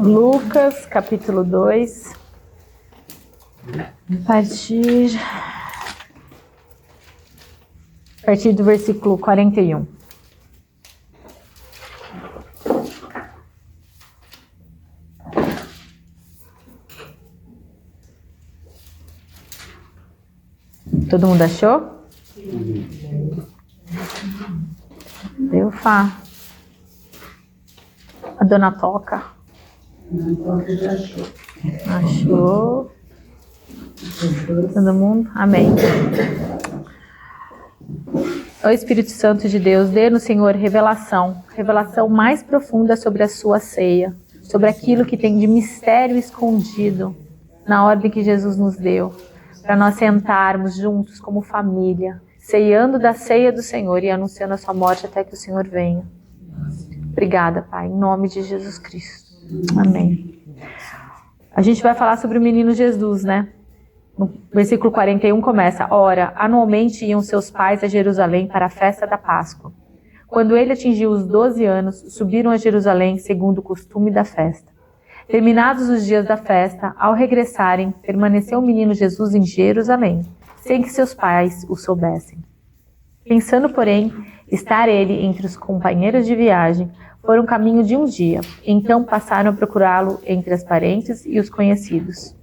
Lucas, capítulo 2, a partir do versículo 41. Todo mundo achou? Deu Fá. A dona Toca. Já achou. Achou. Todo mundo? Amém. O Espírito Santo de Deus, dê-nos, Senhor, revelação mais profunda sobre a sua ceia, sobre aquilo que tem de mistério escondido na ordem que Jesus nos deu, para nós sentarmos juntos como família, ceando da ceia do Senhor e anunciando a sua morte até que o Senhor venha. Obrigada, Pai, em nome de Jesus Cristo. Amém. A gente vai falar sobre o menino Jesus, né? No versículo 41 começa: Ora, anualmente iam seus pais a Jerusalém para a festa da Páscoa. Quando ele atingiu os 12 anos, subiram a Jerusalém segundo o costume da festa. Terminados os dias da festa, ao regressarem, permaneceu o menino Jesus em Jerusalém, sem que seus pais o soubessem. Pensando, porém, estar ele entre os companheiros de viagem, foram caminho de um dia. Então passaram a procurá-lo entre os parentes e os conhecidos.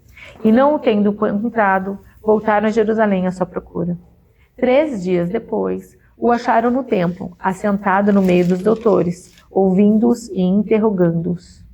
E não o tendo encontrado, voltaram a Jerusalém à sua procura. 3 dias depois, o acharam no templo, assentado no meio dos doutores, ouvindo-os e interrogando-os.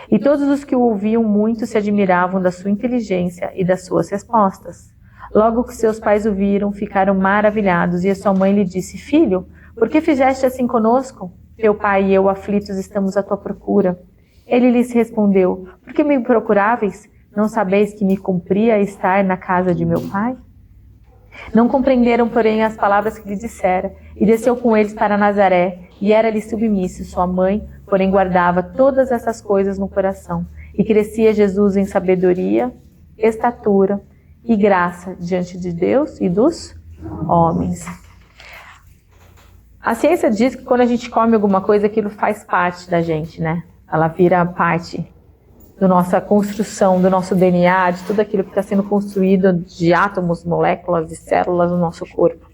E todos os que o ouviam muito se admiravam da sua inteligência e das suas respostas. Logo que seus pais o viram, ficaram maravilhados, e a sua mãe lhe disse: Filho, por que fizeste assim conosco? Teu pai e eu, aflitos, estamos à tua procura. Ele lhes respondeu: Por que me procuráveis? Não sabeis que me cumpria estar na casa de meu pai? Não compreenderam, porém, as palavras que lhe dissera, e desceu com eles para Nazaré, e era-lhe submisso. Sua mãe, porém, guardava todas essas coisas no coração, e crescia Jesus em sabedoria, estatura e graça diante de Deus e dos homens. A ciência diz que quando a gente come alguma coisa, aquilo faz parte da gente, né? Ela vira parte da nossa construção, do nosso DNA, de tudo aquilo que está sendo construído de átomos, moléculas e células no nosso corpo.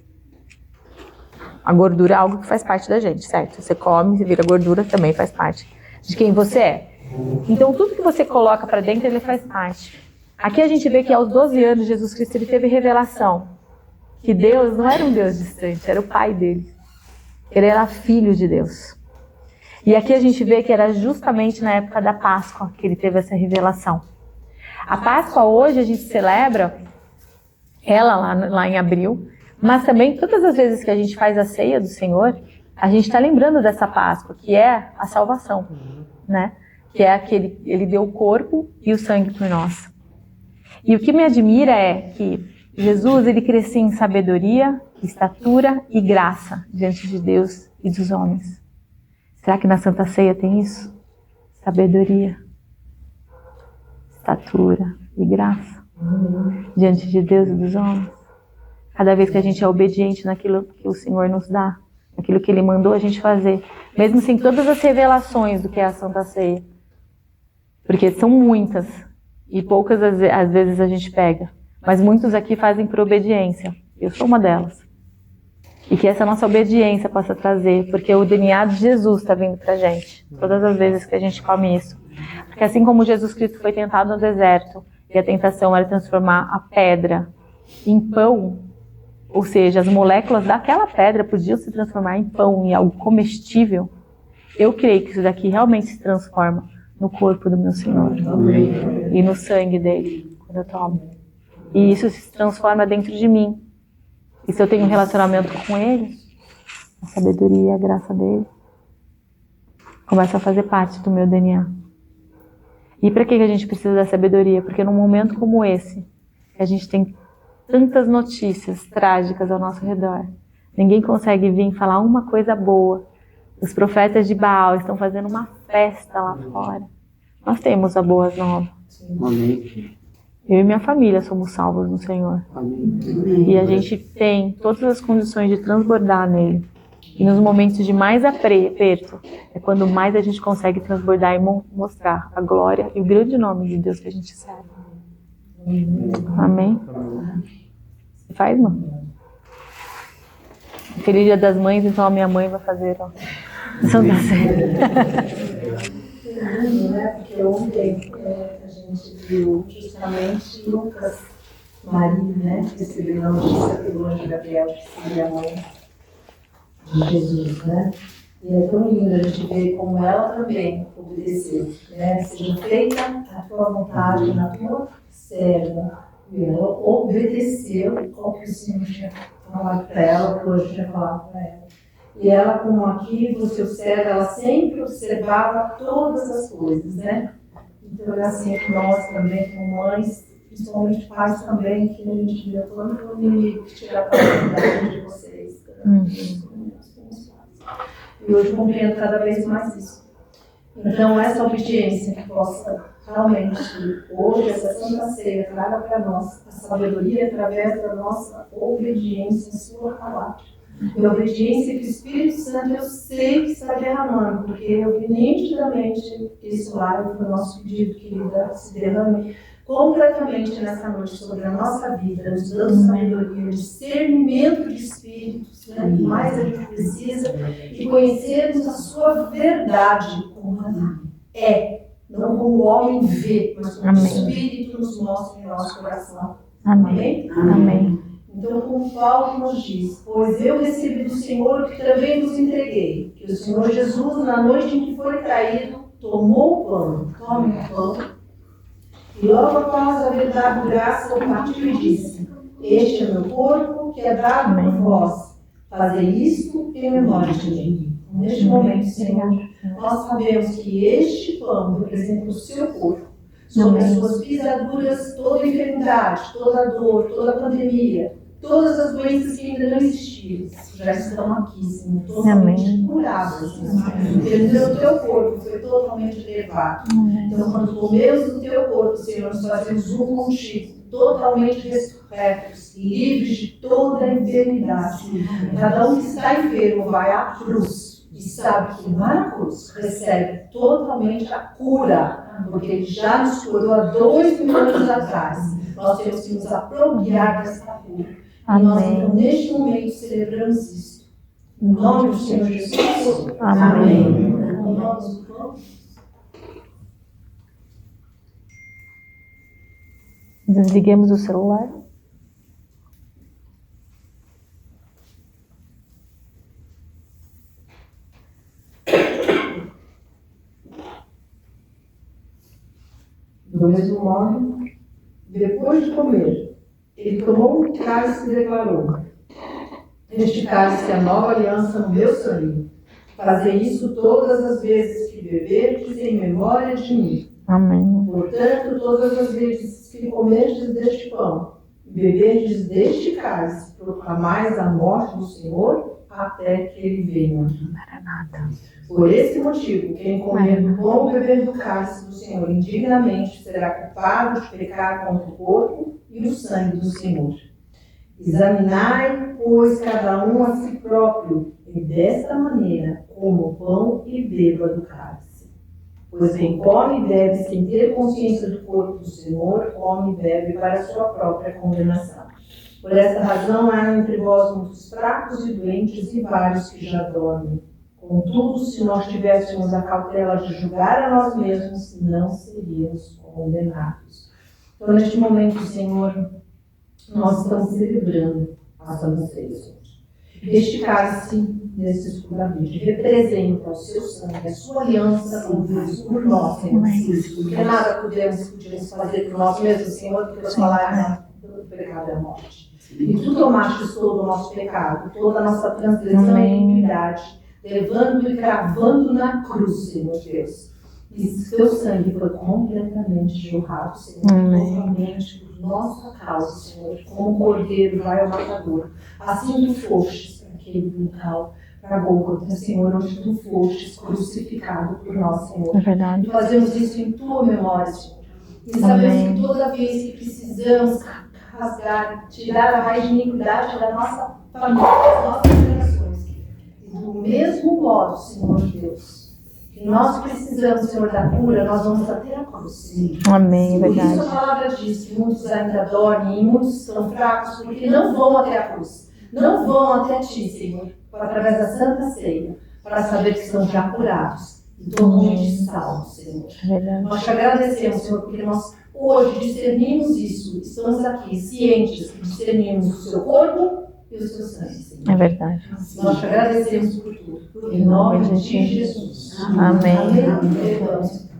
A gordura é algo que faz parte da gente, certo? Você come, você vira gordura, também faz parte de quem você é. Então, tudo que você coloca para dentro, ele faz parte. Aqui a gente vê que aos 12 anos, Jesus Cristo ele teve revelação que Deus não era um Deus distante, era o Pai dele. Ele era filho de Deus. E aqui a gente vê que era justamente na época da Páscoa que ele teve essa revelação. A Páscoa hoje a gente celebra ela lá em abril, mas também todas as vezes que a gente faz a ceia do Senhor, a gente está lembrando dessa Páscoa, que é a salvação, né? Que é aquele, ele deu o corpo e o sangue por nós. E o que me admira é que Jesus, ele crescia em sabedoria, estatura e graça diante de Deus e dos homens. Será que na Santa Ceia tem isso? Sabedoria, estatura e graça diante de Deus e dos homens. Cada vez que a gente é obediente naquilo que o Senhor nos dá, naquilo que Ele mandou a gente fazer, mesmo sem todas as revelações do que é a Santa Ceia. Porque são muitas e poucas às vezes a gente pega. Mas muitos aqui fazem por obediência. Eu sou uma delas. E que essa nossa obediência possa trazer, porque o DNA de Jesus está vindo pra gente, todas as vezes que a gente come isso. Porque assim como Jesus Cristo foi tentado no deserto, e a tentação era transformar a pedra em pão, ou seja, as moléculas daquela pedra podiam se transformar em pão, em algo comestível, eu creio que isso daqui realmente se transforma no corpo do meu Senhor. Amém. E no sangue dele, quando eu tomo. E isso se transforma dentro de mim. E se eu tenho um relacionamento com Ele, a sabedoria e a graça dele começa a fazer parte do meu DNA. E para que a gente precisa da sabedoria? Porque num momento como esse, que a gente tem tantas notícias trágicas ao nosso redor, ninguém consegue vir falar uma coisa boa. Os profetas de Baal estão fazendo uma festa lá fora. Nós temos a boa nova. Amém. Eu e minha família somos salvos no Senhor. Amém. E a gente tem todas as condições de transbordar nele. E nos momentos de mais aperto, é quando mais a gente consegue transbordar e mostrar a glória e o grande nome de Deus que a gente serve. Amém? Você faz, mano? Feliz Dia das Mães, então a minha mãe vai fazer, ó. Santa Ceia. Porque ontem a gente viu justamente Lucas Maria, né? Recebeu a notícia pelo anjo Gabriel que seria a mãe de Jesus, né? E é tão lindo a gente ver como ela também obedeceu, né? Seja feita a tua vontade na tua serva. E ela obedeceu ao que o Senhor tinha falado para ela, o que o anjo tinha falado para ela. E ela, como aqui você observa, ela sempre observava todas as coisas, né? Então é assim que nós também, como mães, principalmente pais também, que a gente vê quanto o inimigo que tira a palavra de vocês. E hoje compreendo cada vez mais isso. Então essa obediência que possa realmente, hoje, essa Santa Ceia traga para nós a sabedoria através da nossa obediência à sua palavra. E a obediência que o Espírito Santo eu sei que está derramando, porque eu vi nitidamente isso lá, e foi o nosso pedido que ele se derrame completamente nessa noite sobre a nossa vida, nos dando sabedoria, discernimento de espíritos, né? O que mais a gente precisa, e conhecermos a sua verdade como ela é, não como o homem vê, mas como o Espírito nos mostra em nosso coração. Amém? Amém. Então, como Paulo nos diz, pois eu recebi do Senhor o que também vos entreguei, que o Senhor Jesus, na noite em que foi traído, tomou o pão, tome o pão, e logo após haver dado graça, o partiu e disse, este é meu corpo que é dado por vós, fazei isto em memória de mim. Neste momento, Senhor, nós sabemos que este pão representa o seu corpo, sobre as suas pisaduras toda a enfermidade, toda a dor, toda a pandemia, todas as doenças que ainda não existiam, já estão aqui, Senhor, totalmente curadas, Senhor. O teu corpo foi totalmente levado. Então, quando comemos o teu corpo, Senhor, nós fazemos um contigo, totalmente ressurretos, livres de toda a enfermidade. Cada um que está enfermo vai à cruz e sabe que na cruz recebe totalmente a cura, porque ele já nos curou há 2.000 anos atrás. Nós temos que nos apropriar dessa cura. E nós, então, neste momento, celebramos isso. Em nome do Senhor Jesus. Amém. Em nome do Senhor. Desliguemos o celular. Do mesmo modo, depois de comer, ele tomou um cálice e declarou, este cálice é a nova aliança no meu sangue. Fazei isso todas as vezes que beberdes em memória de mim. Amém. Portanto, todas as vezes que comerdes deste pão e beberdes deste cálice, proclamais a morte do Senhor até que ele venha. Por esse motivo, quem comer do pão ou beber do cálice do Senhor indignamente será culpado de pecar contra o corpo e o sangue do Senhor. Examinai, pois, cada um a si próprio, e desta maneira coma o pão e beba do cálice. Pois quem come e bebe sem ter consciência do corpo do Senhor, come e bebe para a sua própria condenação. Por esta razão há entre vós muitos fracos e doentes e vários que já dormem. Contudo, se nós tivéssemos a cautela de julgar a nós mesmos, não seríamos condenados. Então, neste momento, Senhor, nós estamos celebrando a Santa Ceia. Este cálice, nesse escuro da Virgem, representa o seu sangue, a sua aliança com Deus por nós, Senhor. Porque nada podíamos fazer por nós mesmos, Senhor, porque nós falarmos do pecado e a morte. E tu tomaste todo o nosso pecado, toda a nossa transgressão e iniquidade, levando e cravando na cruz, Senhor Deus. E seu sangue foi completamente jorrado, Senhor, totalmente por nossa causa, Senhor. Como o cordeiro vai ao matador, assim tu fostes para aquele local, para Gólgota, Senhor, onde tu fostes crucificado por nós, Senhor. É verdade. E fazemos isso em tua memória, Senhor. E sabemos que toda vez que precisamos rasgar, tirar a raiz de iniquidade da nossa família, das nossas gerações, do mesmo modo, Senhor Deus, que nós precisamos, Senhor, da cura, nós vamos até a cruz, Senhor. Amém, Por verdade. isso a palavra diz que muitos ainda dormem e muitos estão fracos porque não vão até a cruz. Não vão até ti, Senhor, através da Santa Ceia, para saber que estão já curados e totalmente salvos, Senhor. Verdade. Nós te agradecemos, Senhor, porque nós hoje discernimos isso. Estamos aqui cientes que discernimos o seu corpo e o seu sangue, Senhor. É verdade. Nós te agradecemos por tudo. Em nome de Jesus. Amém. Amém.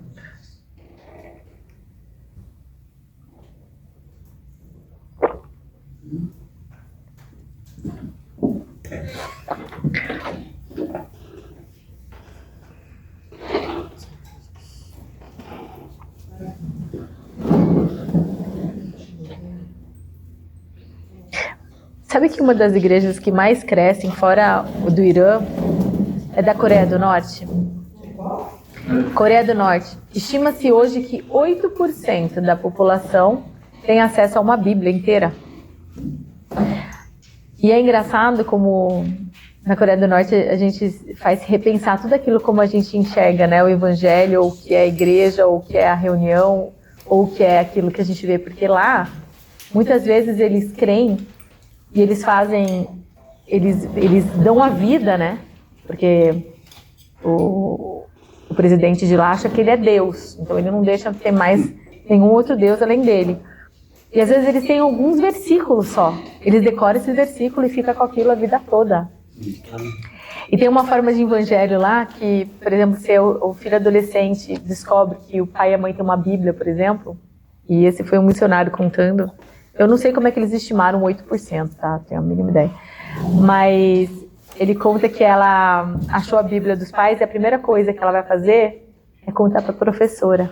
Sabe que uma das igrejas que mais crescem, fora o do Irã, é da Coreia do Norte? Coreia do Norte. Estima-se hoje que 8% da população tem acesso a uma Bíblia inteira. E é engraçado como na Coreia do Norte a gente faz repensar tudo aquilo como a gente enxerga, né? O evangelho, ou o que é a igreja, ou o que é a reunião, ou o que é aquilo que a gente vê. Porque lá, muitas vezes eles creem e eles fazem, eles dão a vida, né? Porque o presidente de lá acha que ele é Deus, então ele não deixa ter mais nenhum outro Deus além dele. E às vezes eles têm alguns versículos só, eles decoram esse versículo e fica com aquilo a vida toda. E tem uma forma de evangelho lá que, por exemplo, se o filho adolescente descobre que o pai e a mãe têm uma Bíblia, por exemplo, e esse foi um missionário contando, eu não sei como é que eles estimaram 8%, tá? Tenho a mínima ideia. Mas ele conta que ela achou a Bíblia dos pais e a primeira coisa que ela vai fazer é contar para a professora.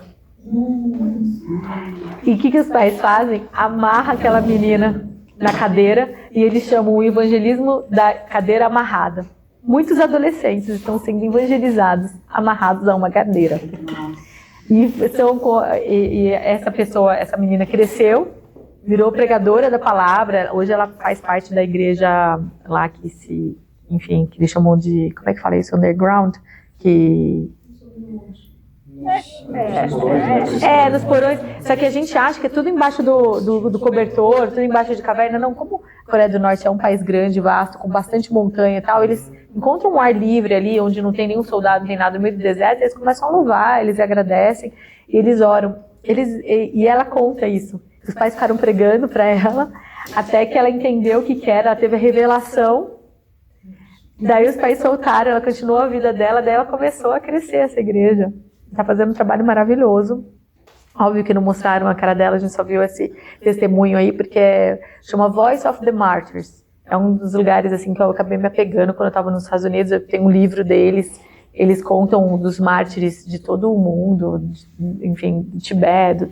E o que os pais fazem? Amarra aquela menina na cadeira e eles chamam o evangelismo da cadeira amarrada. Muitos adolescentes estão sendo evangelizados amarrados a uma cadeira. E essa pessoa, essa menina cresceu, virou pregadora da palavra. Hoje ela faz parte da igreja lá que que eles chamam de, como é que fala isso? Underground, que nos porões. Só que a gente acha que é tudo embaixo do cobertor, tudo embaixo de caverna. Não, como a Coreia do Norte é um país grande, vasto, com bastante montanha e tal, eles encontram um ar livre ali, onde não tem nenhum soldado, nem nada, no meio do deserto, eles começam a louvar, eles agradecem, e eles oram. E ela conta isso. Os pais ficaram pregando para ela, até que ela entendeu o que era, ela teve a revelação. Daí os pais soltaram, ela continuou a vida dela, daí ela começou a crescer essa igreja. Está fazendo um trabalho maravilhoso. Óbvio que não mostraram a cara dela, a gente só viu esse testemunho aí, porque chama Voice of the Martyrs. É um dos lugares assim que eu acabei me apegando quando eu estava nos Estados Unidos. Eu tenho um livro deles, eles contam dos mártires de todo o mundo, enfim, do Tibete,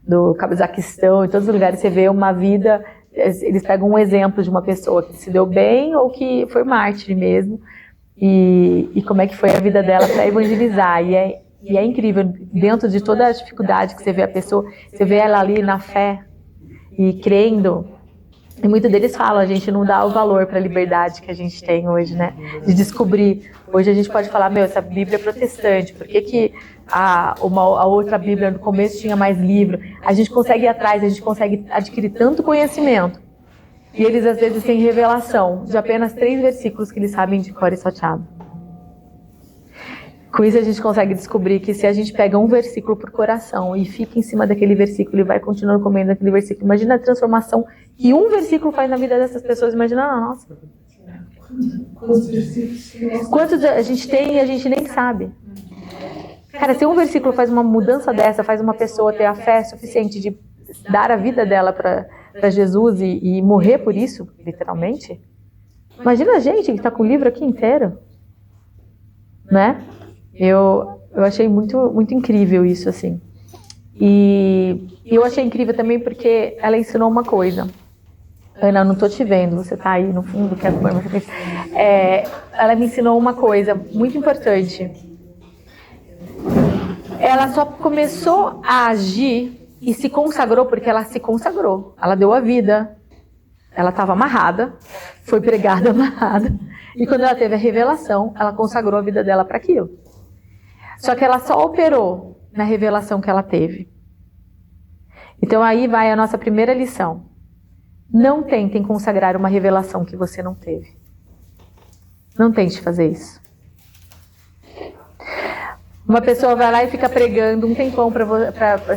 do Cazaquistão, em todos os lugares você vê uma vida. Eles pegam um exemplo de uma pessoa que se deu bem ou que foi mártir mesmo, e como é que foi a vida dela para evangelizar. E é incrível, dentro de toda a dificuldade que você vê a pessoa, você vê ela ali na fé e crendo. E muitos deles falam, a gente não dá o valor para a liberdade que a gente tem hoje, né? De descobrir. Hoje a gente pode falar, essa Bíblia é protestante, por que a outra Bíblia no começo tinha mais livro? A gente consegue ir atrás, a gente consegue adquirir tanto conhecimento. E eles às vezes têm revelação de apenas 3 versículos que eles sabem de cor e salteado. Com isso a gente consegue descobrir que se a gente pega um versículo por coração e fica em cima daquele versículo e vai continuando comendo aquele versículo, imagina a transformação que um versículo faz na vida dessas pessoas, imagina na nossa. Quantos a gente tem e a gente nem sabe. Cara, se um versículo faz uma mudança dessa, faz uma pessoa ter a fé suficiente de dar a vida dela para Jesus e morrer por isso, literalmente, imagina a gente que está com o livro aqui inteiro, né? Eu achei muito, muito incrível isso, assim. E eu achei incrível também porque ela ensinou uma coisa. Ana, não estou te vendo, você está aí no fundo, quer pôr uma coisa. Ela me ensinou uma coisa muito importante. Ela só começou a agir e se consagrou porque ela se consagrou. Ela deu a vida. Ela estava amarrada, foi pregada amarrada. E quando ela teve a revelação, ela consagrou a vida dela para aquilo. Só que ela só operou na revelação que ela teve. Então aí vai a nossa primeira lição. Não tentem consagrar uma revelação que você não teve. Não tente fazer isso. Uma pessoa vai lá e fica pregando um tempão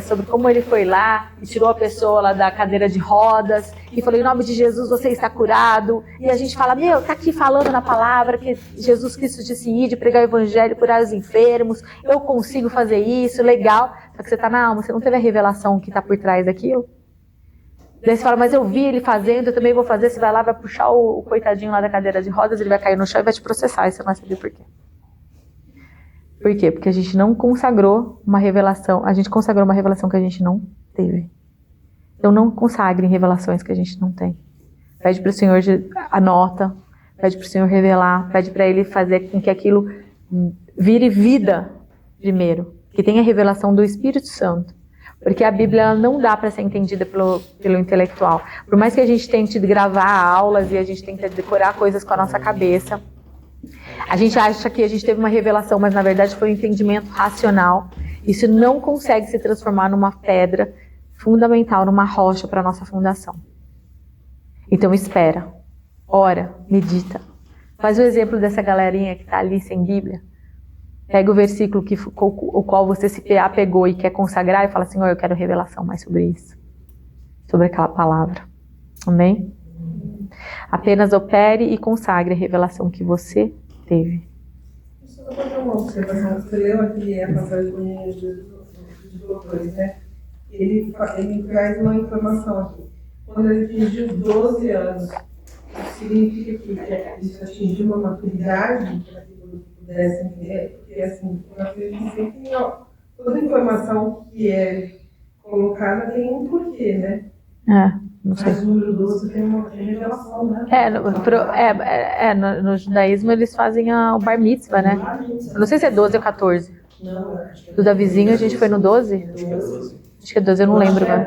sobre como ele foi lá e tirou a pessoa lá da cadeira de rodas e falou, em nome de Jesus você está curado. E a gente fala, tá aqui falando na palavra que Jesus Cristo disse ir de pregar o evangelho, curar os enfermos, eu consigo fazer isso, legal. Só que você está na alma, você não teve a revelação que está por trás daquilo. Daí você fala, mas eu vi ele fazendo, eu também vou fazer. Você vai lá, vai puxar o coitadinho lá da cadeira de rodas, ele vai cair no chão e vai te processar e você não vai saber por quê. Por quê? Porque a gente não consagrou uma revelação, a gente consagrou uma revelação que a gente não teve. Então não consagrem revelações que a gente não tem. Pede para o Senhor, anota, pede para o Senhor revelar, pede para Ele fazer com que aquilo vire vida primeiro, que tenha a revelação do Espírito Santo. Porque a Bíblia ela não dá para ser entendida pelo intelectual. Por mais que a gente tente gravar aulas e a gente tente decorar coisas com a nossa cabeça, a gente acha que a gente teve uma revelação, mas na verdade foi um entendimento racional. Isso não consegue se transformar numa pedra fundamental, numa rocha para a nossa fundação. Então espera, ora, medita. Faz o exemplo dessa galerinha que está ali sem Bíblia. Pega o versículo o qual você se apegou e quer consagrar e fala, Senhor, eu quero revelação mais sobre isso. Sobre aquela palavra. Amém? Apenas opere e consagre a revelação que você teve. Só para fazer uma observação, você leu aqui a passagem dos doutores, né? Ele traz uma informação aqui. Quando ele atingiu 12 anos, isso significa que isso atingiu uma maturidade para que todos pudessem entender, porque assim, eu acredito que toda informação que é colocada tem um porquê, né? Não sei. Mas o número 12 tem uma revelação, né? No judaísmo eles fazem o bar mitzvah, né? Eu não sei se é 12 ou 14. Não, acho que é Do Davizinho a gente foi no 12? Acho que é 12, eu não lembro, né?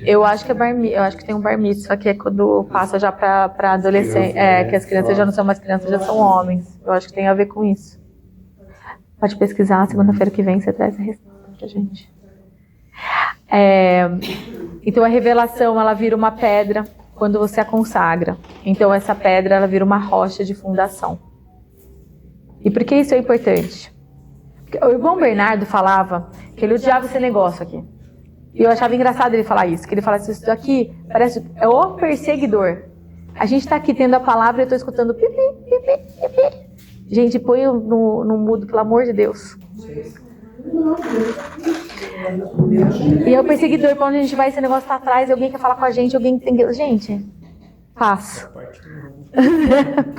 Eu acho que eu acho que tem um bar mitzvah que é quando passa já para adolescente, que as crianças já não são mais crianças, já são homens. Eu acho que tem a ver com isso. Pode pesquisar, segunda-feira que vem você traz a resposta pra gente. Então a revelação ela vira uma pedra quando você a consagra. Então essa pedra ela vira uma rocha de fundação. E por que isso é importante? Porque o irmão Bernardo falava que ele odiava esse negócio aqui. E eu achava engraçado ele falar isso, que ele falasse isso daqui parece o perseguidor. A gente está aqui tendo a palavra e eu estou escutando pipi, pipi, pipi. Gente, põe no mudo, pelo amor de Deus. E é o perseguidor, pra onde a gente vai, esse negócio tá atrás, alguém quer falar com a gente, alguém tem... Gente, paz.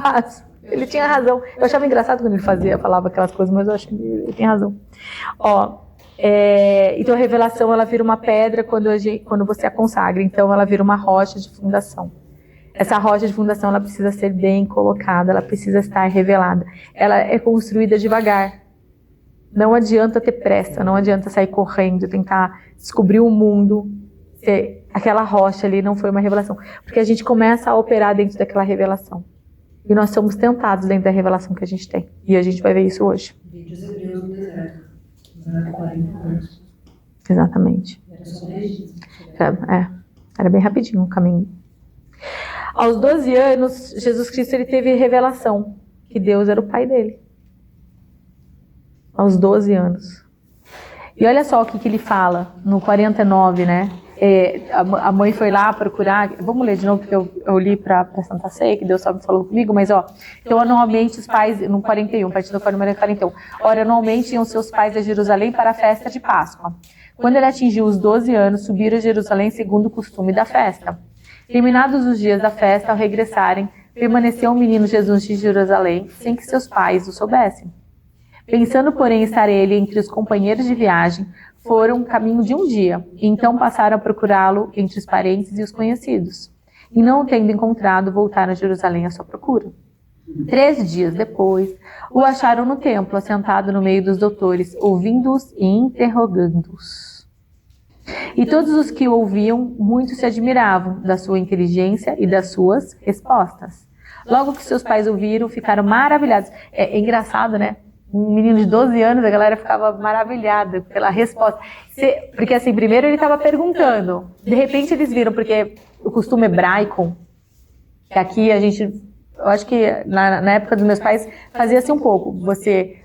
Paz. Ele tinha razão. Eu achava engraçado quando ele falava aquelas coisas, mas eu achei que ele tinha razão. Então a revelação, ela vira uma pedra quando você a consagra. Então ela vira uma rocha de fundação. Essa rocha de fundação, ela precisa ser bem colocada, ela precisa estar revelada. Ela é construída devagar. Não adianta ter pressa, não adianta sair correndo, tentar descobrir o mundo. Se aquela rocha ali não foi uma revelação. Porque a gente começa a operar dentro daquela revelação. E nós somos tentados dentro da revelação que a gente tem. E a gente vai ver isso hoje. Vídeos hebreus no deserto. 40 anos. Exatamente. Era só 10 dias. Era bem rapidinho o caminho. Aos 12 anos, Jesus Cristo ele teve revelação que Deus era o pai dele. Aos 12 anos. E olha só o que ele fala no 49, né? A mãe foi lá procurar. Vamos ler de novo, porque eu li para Santa Ceia, que Deus só me falou comigo, mas então anualmente os pais, no 41, partindo do número 41, ora, anualmente iam seus pais a Jerusalém para a festa de Páscoa. Quando ele atingiu os 12 anos, subiram a Jerusalém segundo o costume da festa. Terminados os dias da festa, ao regressarem, permaneceu o menino Jesus de Jerusalém, sem que seus pais o soubessem. Pensando, porém, estar ele entre os companheiros de viagem, foram caminho de um dia, e então passaram a procurá-lo entre os parentes e os conhecidos. E não o tendo encontrado, voltaram a Jerusalém à sua procura. 3 dias depois, o acharam no templo, assentado no meio dos doutores, ouvindo-os e interrogando-os. E todos os que o ouviam, muito se admiravam da sua inteligência e das suas respostas. Logo que seus pais ouviram, ficaram maravilhados. É engraçado, né? Um menino de 12 anos, a galera ficava maravilhada pela resposta. Porque assim, primeiro ele estava perguntando. De repente eles viram, porque o costume hebraico, que aqui a gente... Eu acho que na época dos meus pais fazia-se um pouco.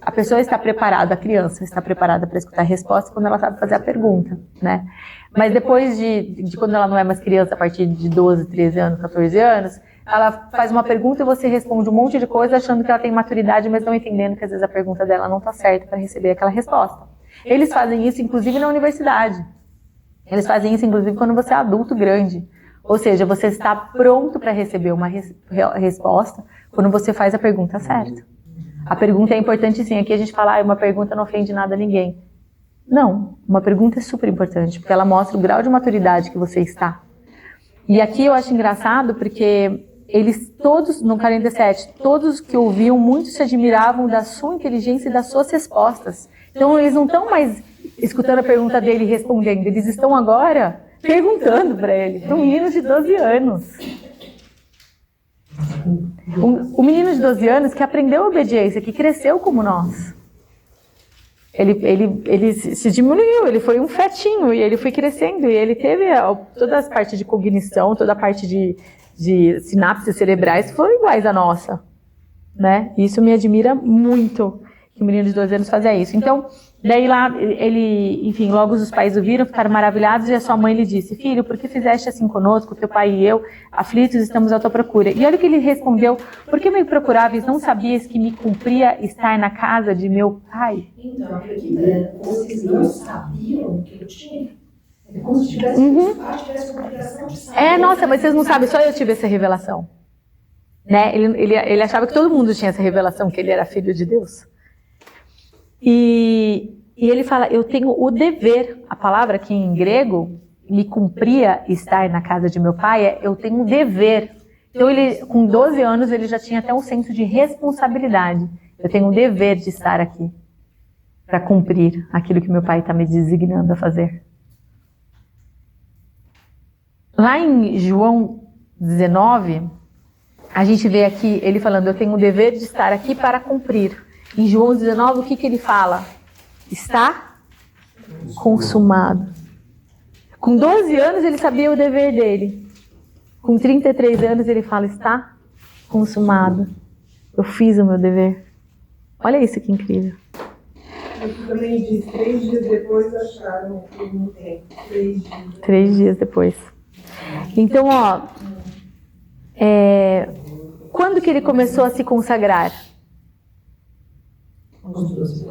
A pessoa está preparada, a criança está preparada para escutar a resposta quando ela sabe fazer a pergunta, né? Mas depois de quando ela não é mais criança, a partir de 12, 13 anos, 14 anos, ela faz uma pergunta e você responde um monte de coisa achando que ela tem maturidade, mas não entendendo que às vezes a pergunta dela não está certa para receber aquela resposta. Eles fazem isso, inclusive, na universidade. Eles fazem isso, inclusive, quando você é adulto grande. Ou seja, você está pronto para receber uma resposta quando você faz a pergunta certa. A pergunta é importante sim. Aqui a gente fala, uma pergunta não ofende nada a ninguém. Não, uma pergunta é super importante, porque ela mostra o grau de maturidade que você está. E aqui eu acho engraçado porque eles todos, no 47, todos que ouviam muito se admiravam da sua inteligência e das suas respostas. Então eles não estão mais escutando a pergunta dele e respondendo, eles estão agora perguntando para ele, para um menino de 12 anos. Um menino de 12 anos que aprendeu a obediência, que cresceu como nós. Ele se diminuiu, ele foi um fetinho e ele foi crescendo e ele teve toda a parte de cognição, toda a parte de sinapses cerebrais foram iguais à nossa, né? Isso me admira muito, que o menino de 12 anos fazia isso. Então, daí lá, enfim, logo os pais o viram, ficaram maravilhados e a sua mãe lhe disse, filho, por que fizeste assim conosco, teu pai e eu, aflitos, estamos à tua procura? E olha o que ele respondeu, por que me procuráveis, não sabias que me cumpria estar na casa de meu pai? Então, vocês não sabiam que eu tinha? É como se tivesse tivesse uma obrigação de saber. Nossa, mas vocês não sabem, só eu tive essa revelação. Né? Ele achava que todo mundo tinha essa revelação, que ele era filho de Deus. E ele fala, eu tenho o dever, a palavra aqui em grego, me cumpria estar na casa de meu pai, eu tenho um dever. Então ele, com 12 anos, ele já tinha até um senso de responsabilidade. Eu tenho um dever de estar aqui, para cumprir aquilo que meu pai está me designando a fazer. Lá em João 19, a gente vê aqui ele falando, eu tenho o dever de estar aqui para cumprir. Em João 19, o que ele fala? Está consumado. Com 12 anos ele sabia o dever dele. Com 33 anos ele fala, está consumado. Eu fiz o meu dever. Olha isso que incrível. Aqui também diz, 3 dias depois acharam ele no tempo. 3 dias. 3 dias depois. Então, quando que ele começou a se consagrar? Aos 12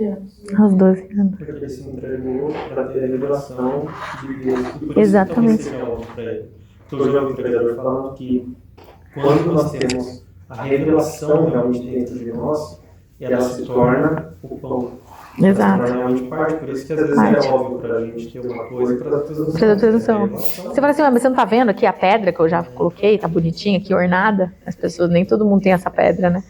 anos. Aos 12 anos. Porque ele se entregou para ter a revelação de Deus. Exatamente. Então, eu já ouvi o pregador falando que quando nós temos a revelação realmente dentro de nós, ela se torna o pão. Exato. Ela realmente parte, por isso que às vezes é óbvio para a gente ter uma coisa para as outras não são. Você fala assim, mas você não está vendo aqui a pedra que eu já coloquei, tá bonitinha aqui, ornada? As pessoas, nem todo mundo tem essa pedra, né?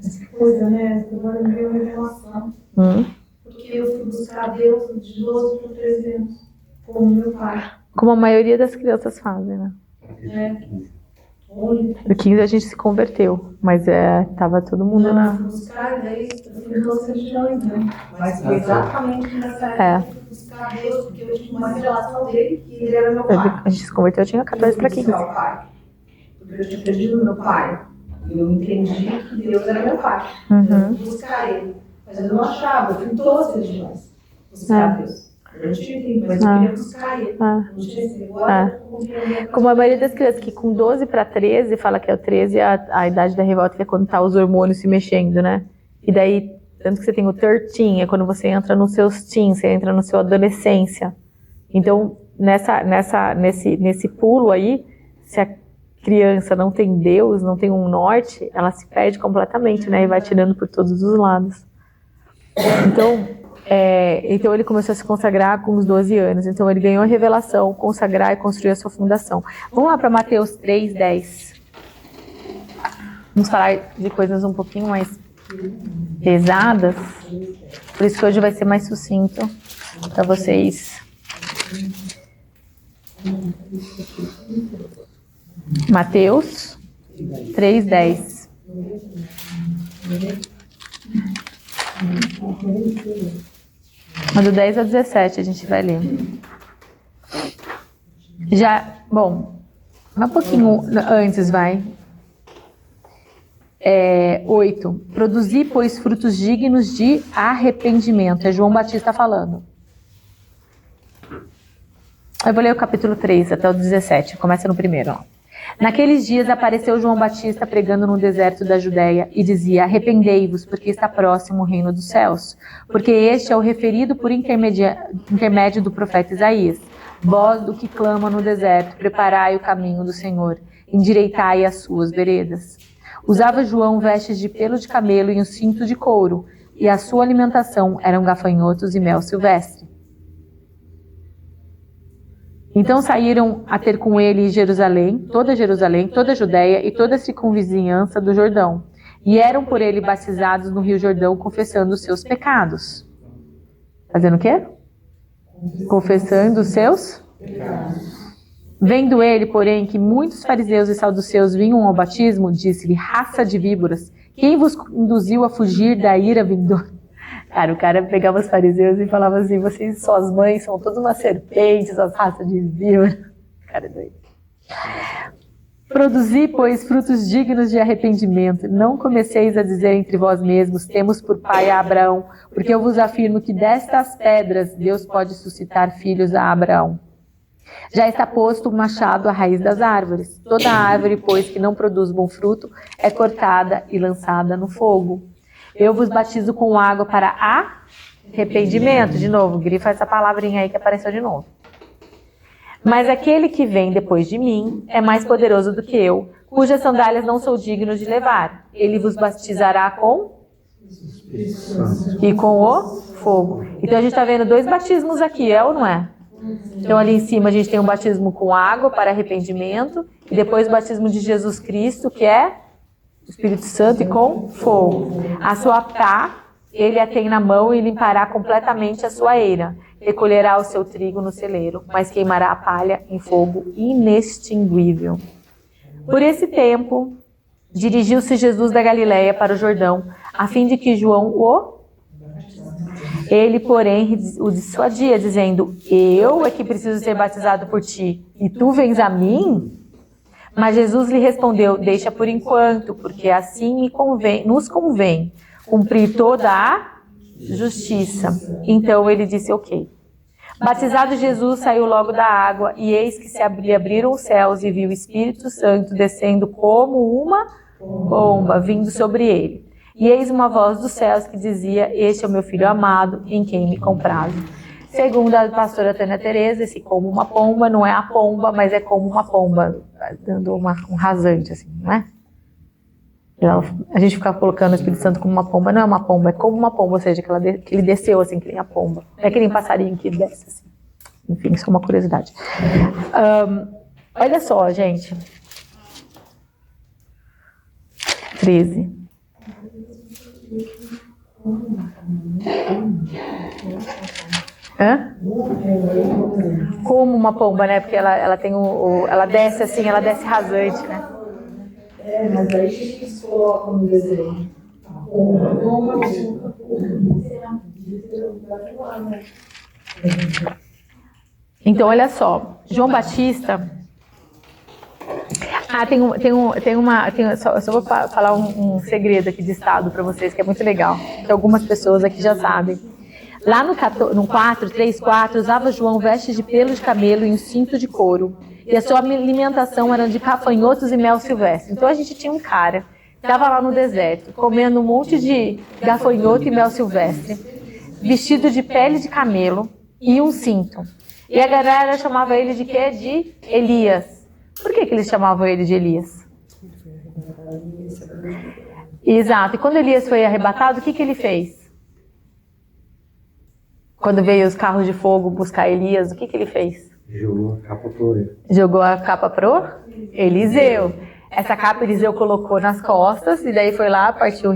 Essa coisa, né? Agora me veio a revelação. Porque eu fui buscar Deus de 12 para 13 anos, como meu pai. Como a maioria das crianças fazem, né? No 15 a gente se converteu, mas tava todo mundo na... buscar daí, eu fui 12 religiões, né? Mas foi exatamente nessa época que eu fui buscar Deus, porque eu tinha uma revelação dele que ele era meu pai. A gente se converteu, eu tinha 14 para 15. Porque eu tinha perdido meu pai. Eu entendi que Deus era meu pai. Eu fui buscar ele. Mas eu não achava, eu fui em todas as religiões buscar Deus. Eu não tinha tempo, mas eu queria buscar ele. Não tinha esse negócio. Como a maioria das crianças, que com 12 para 13, fala que é o 13 a idade da revolta, que é quando tá os hormônios se mexendo, né? E daí, tanto que você tem o 13, é quando você entra nos seus teens, você entra na sua adolescência. Então, nesse pulo aí, se a criança não tem Deus, não tem um norte, ela se perde completamente, né? E vai tirando por todos os lados. Então ele começou a se consagrar com os 12 anos. Então ele ganhou a revelação, consagrar e construir a sua fundação. Vamos lá para Mateus 3:10. Vamos falar de coisas um pouquinho mais pesadas. Por isso que hoje vai ser mais sucinto. para vocês. Mateus 3:10. Do 10 a 17 a gente vai ler. Bom, um pouquinho antes, vai. 8. Produzi, pois, frutos dignos de arrependimento. É João Batista falando. Eu vou ler o capítulo 3 até o 17. Começa no primeiro. Ó. Naqueles dias apareceu João Batista pregando no deserto da Judéia e dizia: arrependei-vos, porque está próximo o reino dos céus. Porque este é o referido por intermédio do profeta Isaías. Voz do que clama no deserto, preparai o caminho do Senhor, endireitai as suas veredas. Usava João vestes de pelo de camelo e um cinto de couro, e a sua alimentação eram gafanhotos e mel silvestre. Então saíram a ter com ele Jerusalém, toda a Judéia e toda a circunvizinhança do Jordão, e eram por ele batizados no rio Jordão, confessando os seus pecados. Fazendo o quê? Confessando os seus pecados. Vendo ele, porém, que muitos fariseus e saduceus vinham ao batismo, disse-lhe: raça de víboras, quem vos induziu a fugir da ira vindoura? Cara, o cara pegava os fariseus e falava assim: vocês, suas mães, são todas umas serpentes, as raças de víbora. Cara, é doido. Produzi, pois, frutos dignos de arrependimento. Não comeceis a dizer entre vós mesmos: temos por pai a Abraão, porque eu vos afirmo que destas pedras Deus pode suscitar filhos a Abraão. Já está posto o machado à raiz das árvores. Toda árvore, pois, que não produz bom fruto, é cortada e lançada no fogo. Eu vos batizo com água para arrependimento. De novo, grifa essa palavrinha aí que apareceu de novo. Mas aquele que vem depois de mim é mais poderoso do que eu, cujas sandálias não sou digno de levar. Ele vos batizará com e com o fogo. Então a gente está vendo dois batismos aqui, é ou não é? Então ali em cima a gente tem um batismo com água para arrependimento e depois o batismo de Jesus Cristo, que é o Espírito Santo, e com fogo. A sua pá ele a tem na mão e limpará completamente a sua eira. Recolherá o seu trigo no celeiro, mas queimará a palha em fogo inextinguível. Por esse tempo, dirigiu-se Jesus da Galileia para o Jordão, a fim de que João Ele, porém, o dissuadia, dizendo: eu é que preciso ser batizado por ti, e tu vens a mim? Mas Jesus lhe respondeu: deixa por enquanto, porque assim nos convém cumprir toda a justiça. Então ele disse: ok. Batizado Jesus saiu logo da água, e eis que se abriram os céus, e viu o Espírito Santo descendo como uma pomba, vindo sobre ele. E eis uma voz dos céus que dizia: este é o meu filho amado, em quem me comprazo. Segundo a pastora Tânia Teresa, esse como uma pomba não é a pomba, mas é como uma pomba, dando um rasante, assim, não é? A gente fica colocando o Espírito Santo como uma pomba, não é uma pomba, é como uma pomba, ou seja, que ele desceu assim, que nem a pomba. Não é que nem passarinho que desce assim. Enfim, só uma curiosidade. Olha só, gente. 13. Como uma pomba, né? Porque ela tem ela desce assim, ela desce rasante, né? Mas aí que eles colocam no desenho. Então, olha só, João Batista. Só vou falar um segredo aqui de estado para vocês, que é muito legal, que algumas pessoas aqui já sabem. Lá no 3:4, usava João vestes de pelo de camelo e um cinto de couro. E a sua alimentação era de gafanhotos e mel silvestre. Então a gente tinha um cara que estava lá no deserto, comendo um monte de gafanhoto e mel silvestre, vestido de pele de camelo e um cinto. E a galera chamava ele de quê? De Elias. Por que eles chamavam ele de Elias? Exato. E quando Elias foi arrebatado, o que ele fez? Quando veio os carros de fogo buscar Elias, o que ele fez? Jogou a capa pro ele. Jogou a capa pro Eliseu. Essa capa Eliseu colocou nas costas e daí foi lá, partiu o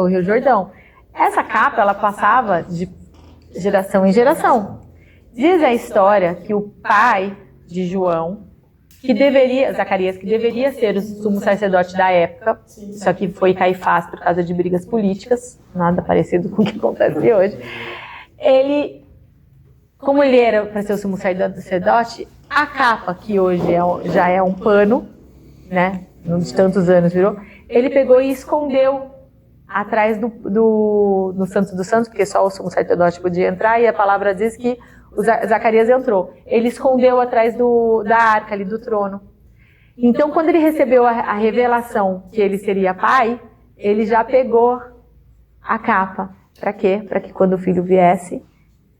Rio Jordão. Essa capa, ela passava de geração em geração. Diz a história que o pai de João, Zacarias, que deveria ser o sumo sacerdote da época, só que foi Caifás por causa de brigas políticas, nada parecido com o que acontece hoje. Como ele era para ser o sumo sacerdote, a capa, que hoje já é um pano, né, de tantos anos virou, ele pegou e escondeu atrás no Santo dos Santos, porque só o sumo sacerdote podia entrar, e a palavra diz que o Zacarias entrou. Ele escondeu atrás da arca ali do trono. Então, quando ele recebeu a revelação que ele seria pai, ele já pegou a capa. Para quê? Para que quando o filho viesse,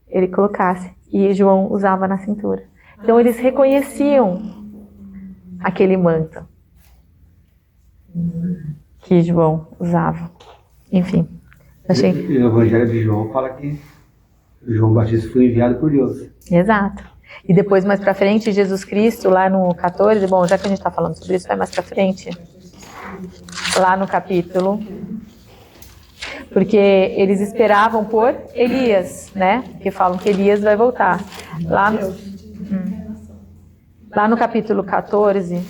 ele colocasse. E João usava na cintura. Então, eles reconheciam aquele manto que João usava. Enfim, achei. O Evangelho de João fala que João Batista foi enviado por Deus. Exato. E depois, mais pra frente, Jesus Cristo, lá no 14, bom, já que a gente tá falando sobre isso, vai mais pra frente. Lá no capítulo. Porque eles esperavam por Elias, né? Porque falam que Elias vai voltar. Lá no capítulo 14.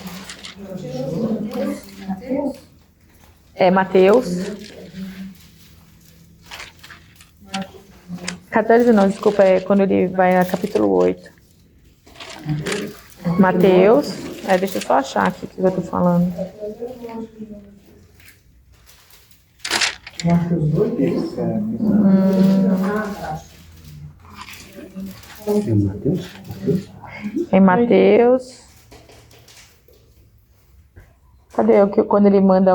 Mateus. 14 não, desculpa, é quando ele vai a capítulo 8. Mateus. Deixa eu só achar aqui o que eu tô falando. Em Mateus. Cadê quando ele manda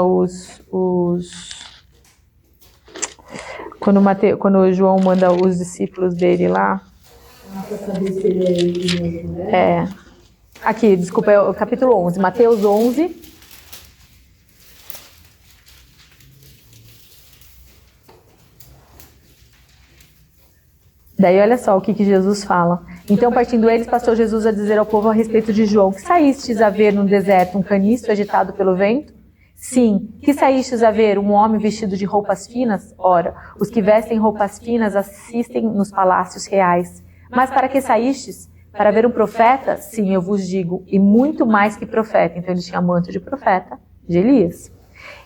quando João manda os discípulos dele lá? Para saber se ele é ele mesmo, né? Aqui, desculpa, é o capítulo 11. Mateus 11. Daí olha só o que Jesus fala. Então, partindo eles, passou Jesus a dizer ao povo a respeito de João: que saístes a ver no deserto um caniço agitado pelo vento? Sim. Que saístes a ver um homem vestido de roupas finas? Ora, os que vestem roupas finas assistem nos palácios reais. Mas para que saístes? Para ver um profeta? Sim, eu vos digo, e muito mais que profeta. Então ele tinha manto de profeta, de Elias.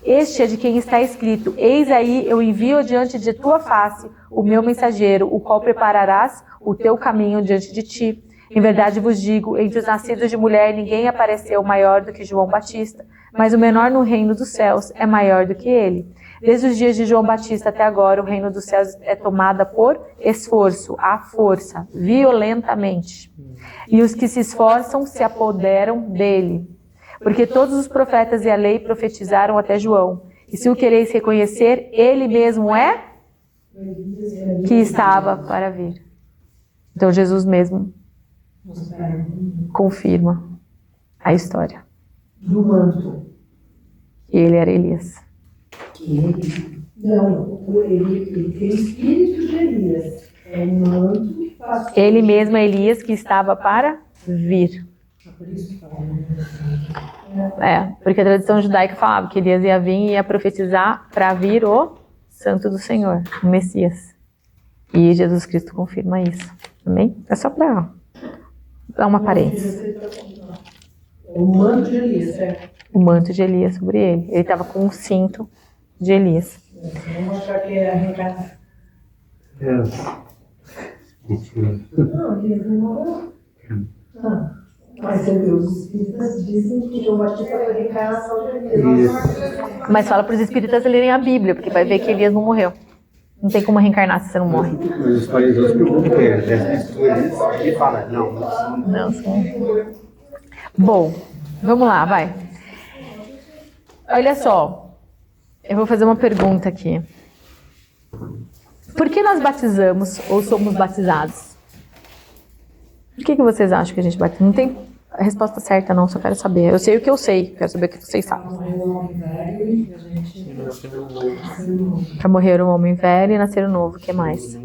Este é de quem está escrito: eis aí, eu envio diante de tua face o meu mensageiro, o qual prepararás o teu caminho diante de ti. Em verdade vos digo, entre os nascidos de mulher ninguém apareceu maior do que João Batista, mas o menor no reino dos céus é maior do que ele. Desde os dias de João Batista até agora, o reino dos céus é tomada por esforço, à força, violentamente. E os que se esforçam se apoderam dele. Porque todos os profetas e a lei profetizaram até João. E se o quereis reconhecer, ele mesmo é que estava para vir. Então Jesus mesmo confirma a história. Do manto. Ele era Elias. Ele tem espírito de Elias. É o manto que faz. Ele mesmo é Elias que estava para vir. Porque a tradição judaica falava que Elias ia vir e ia profetizar para vir o Santo do Senhor, o Messias. E Jesus Cristo confirma isso. Amém? É só para dar uma aparência. O manto de Elias, certo? O manto de Elias sobre ele. Ele estava com um cinto de Elias. Vamos mostrar que é a reencarnação. Não, Elias não morreu. Mas você viu, os espíritas dizem que João Batista foi a reencarnação de Elias. Mas fala para os espíritas lerem a Bíblia, porque vai ver que Elias não morreu. Não tem como reencarnar se você não morre. Mas os fariseus perguntam que é dessa história, ele fala, não. Sim. Bom, vamos lá, vai. Olha só, eu vou fazer uma pergunta aqui. Por que nós batizamos ou somos batizados? Por que vocês acham que a gente batiza? Não tem a resposta certa não, só quero saber. Eu sei o que eu sei, quero saber o que vocês sabem. Para morrer um homem velho e nascer um novo, o que mais?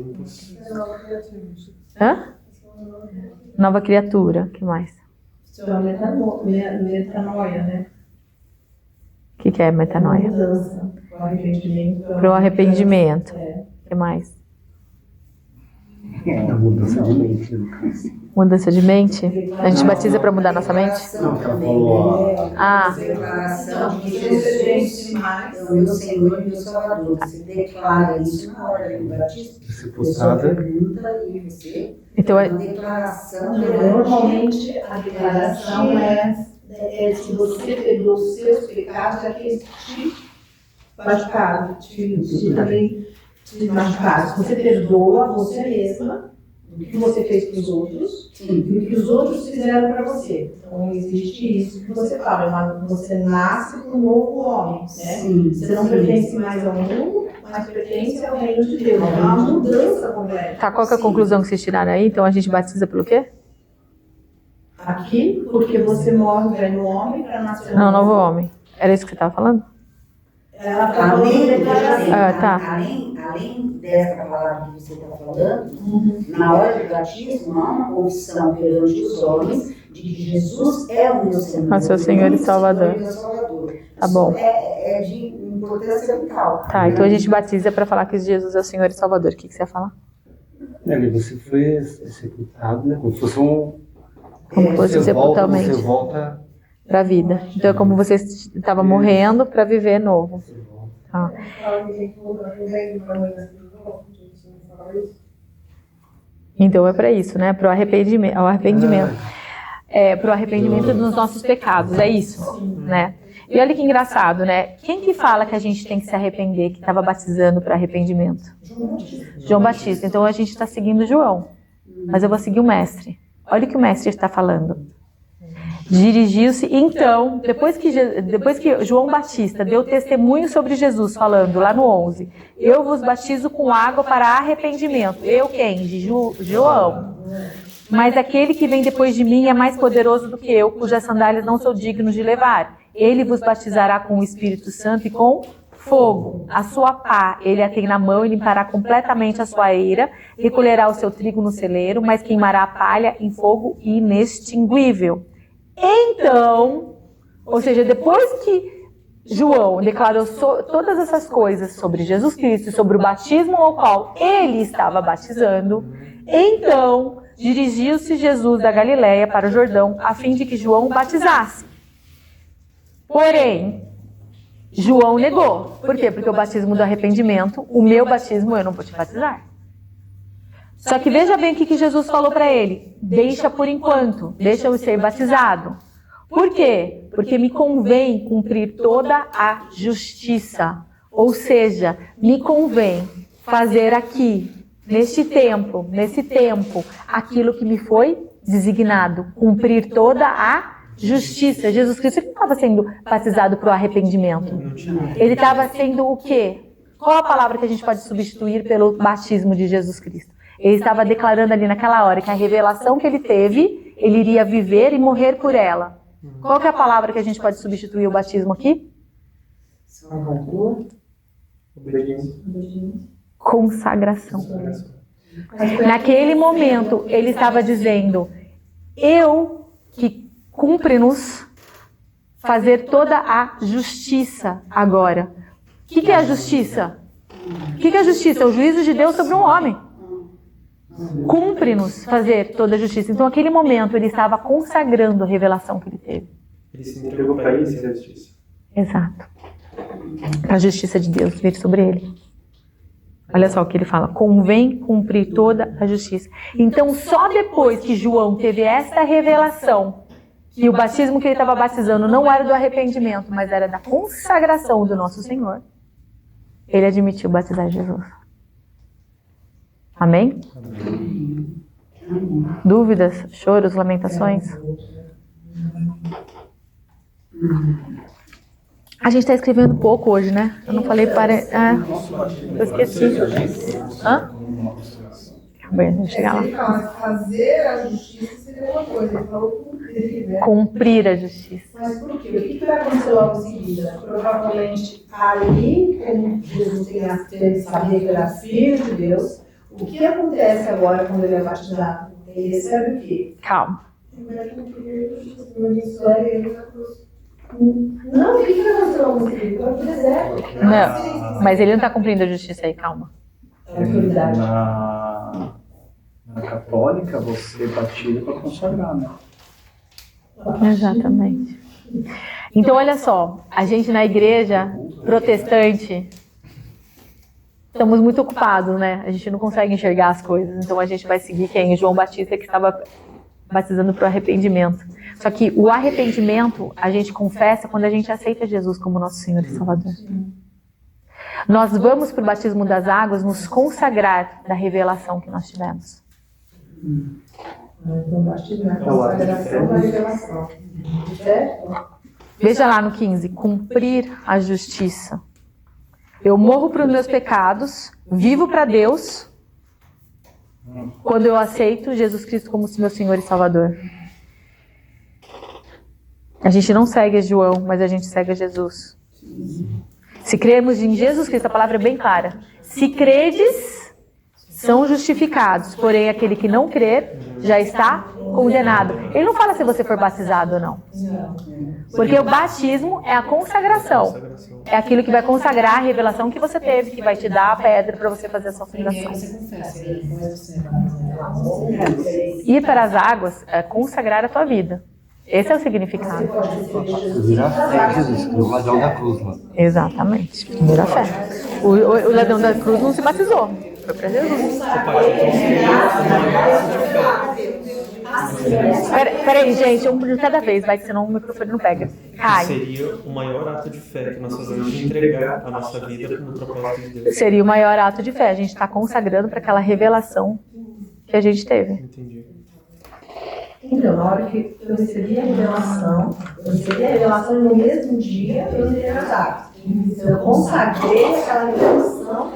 Nova criatura, o que mais? Metanoia, né? O que é metanoia? Mudança, o arrependimento. Para o arrependimento. O que mais? A mudança de mente, no caso. Mudança de mente? A gente batiza para mudar nossa mente? Não, que ela falou, Ah, Declaração de Jesus Jesus é o meu Senhor e meu Salvador. Você declara isso na hora do batismo. se A pessoa postada, pergunta e você. então Uma declaração Normalmente a declaração é se você perdoa os seus pecados, aqueles que te machucaram, te também te machucaram. Se você perdoa você mesma o que você fez para os outros e o que os outros fizeram para você. Então existe isso que você fala, você nasce com um novo homem, né? Sim. Você não pertence mais ao mundo, mas pertence ao reino de Deus. É uma mudança completa. tá, qual que é a conclusão que vocês tiraram aí? Então a gente batiza pelo quê? Aqui, porque você morre no velho homem para nascer Não, novo homem. Era isso que você estava falando? Ela está falando de declaração. Ah, tá. Além dessa palavra que você está falando, na hora do batismo há uma confissão perante os homens de que Jesus é o meu Senhor. É o seu Senhor e Salvador. Senhor e meu Salvador. Tá bom. Isso é de importância vital. Tá, então a gente batiza para falar que Jesus é o Senhor e Salvador. O que você ia falar? você foi sepultado, né? Como se fosse um. Como fosse você volta, sepultamento. você volta. Para a vida. Então é como você estava morrendo para viver novo. Você volta. Tá. Fala que tem que voltar com o bem para mãe da gente não fala isso. Então é para isso, né? Para o arrependimento. Para o arrependimento dos nossos pecados. É isso, né? E olha que engraçado, né? Quem que fala que a gente tem que se arrepender, que estava batizando para arrependimento? João Batista. Então a gente está seguindo João. Mas eu vou seguir o mestre. Olha o que o mestre está falando. Dirigiu-se, então, depois que João Batista deu testemunho sobre Jesus, falando lá no 11, eu vos batizo com água para arrependimento. Eu quem? João. Mas aquele que vem depois de mim é mais poderoso do que eu, cujas sandálias não sou digno de levar. Ele vos batizará com o Espírito Santo e com fogo. A sua pá ele a tem na mão e limpará completamente a sua eira, recolherá o seu trigo no celeiro, mas queimará a palha em fogo inextinguível. Então, ou seja, depois que João declarou todas essas coisas sobre Jesus Cristo e sobre o batismo ao qual ele estava batizando, então dirigiu-se Jesus da Galileia para o Jordão a fim de que João o batizasse. Porém, João negou. Por quê? Porque o batismo do arrependimento, o meu batismo eu não vou te batizar. Só que veja bem o que Jesus falou para ele. Deixa por enquanto, deixa eu ser batizado. Por quê? Porque me convém cumprir toda a justiça. Ou seja, me convém fazer aqui, nesse tempo, aquilo que me foi designado. Cumprir toda a justiça. Jesus Cristo não estava sendo batizado para o arrependimento. Ele estava sendo o quê? Qual a palavra que a gente pode substituir pelo batismo de Jesus Cristo? Ele estava declarando ali naquela hora que a revelação que ele teve, ele iria viver e morrer por ela. Qual que é a palavra que a gente pode substituir o batismo aqui? Salvador. Consagração. Naquele momento, ele estava dizendo, eu que cumpre-nos fazer toda a justiça agora. O que é a justiça? O que é a justiça? É o juízo de Deus sobre um homem. Cumpre-nos fazer toda a justiça. Então, naquele momento, ele estava consagrando a revelação que ele teve. Ele se entregou para isso e a justiça. Exato. A justiça de Deus vir sobre ele. Olha só o que ele fala. Convém cumprir toda a justiça. Então, só depois que João teve esta revelação, que o batismo que ele estava batizando não era do arrependimento, mas era da consagração do nosso Senhor, ele admitiu batizar Jesus. Amém? Dúvidas, choros, lamentações? A gente está escrevendo pouco hoje, né? Eu não falei para... eu esqueci. Hã? Bem, vamos chegar lá. Ele fala fazer a justiça seria uma coisa, ele falou cumprir, né? Cumprir a justiça. Mas por quê? O que vai acontecer logo em seguida? Provavelmente ali, como Jesus tem sabia que era filho de Deus, o que acontece agora quando ele é batizado? Ele recebe o quê? Calma. Não, o que vai acontecer logo em seguida? Ele vai pro deserto. Não, mas ele não está cumprindo a justiça aí, calma. É autoridade. Na católica, você batiza para consagrar, né? Exatamente. Então, olha só, a gente na igreja protestante estamos muito ocupados, né? A gente não consegue enxergar as coisas. Então, a gente vai seguir quem? O João Batista, que estava batizando para o arrependimento. Só que o arrependimento a gente confessa quando a gente aceita Jesus como nosso Senhor e Salvador. Nós vamos para o batismo das águas nos consagrar da revelação que nós tivemos. Então, batismo é a consagração da revelação. Certo? Veja lá no 15, cumprir a justiça. Eu morro para os meus pecados, vivo para Deus, quando eu aceito Jesus Cristo como meu Senhor e Salvador. A gente não segue a João, mas a gente segue a Jesus. Se crermos em Jesus Cristo, a palavra é bem clara. Se credes, são justificados. Porém, aquele que não crer, já está condenado. Ele não fala se você for batizado ou não. Porque o batismo é a consagração. É aquilo que vai consagrar a revelação que você teve, que vai te dar a pedra para você fazer a sua fundação. Ir para as águas é consagrar a tua vida. Esse é o significado. Virar fé, Jesus, no ladrão da cruz, mano. Exatamente. Primeira fé. O ladrão da cruz não se batizou. Foi para Jesus. Peraí, gente, um de cada vez, vai que senão o microfone não pega. Cai. Seria o maior ato de fé que nós fazemos de entregar a nossa vida no propósito de Deus. Seria o maior ato de fé. A gente está consagrando para aquela revelação que a gente teve. Entendi. Então, na hora que eu recebi a revelação no mesmo dia eu entrei nas águas. Eu consagrei aquela revelação.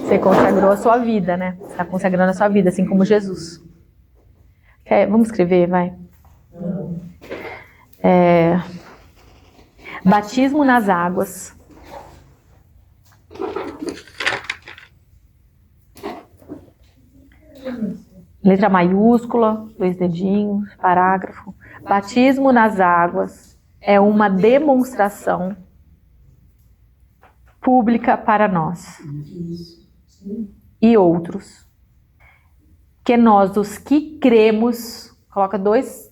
Você consagrou a sua vida, né? Você está consagrando a sua vida, assim como Jesus. Vamos escrever, vai. Batismo nas águas. Letra maiúscula, 2 dedinhos, parágrafo. Batismo nas águas é uma demonstração pública para nós e outros, que nós, os que cremos, coloca 2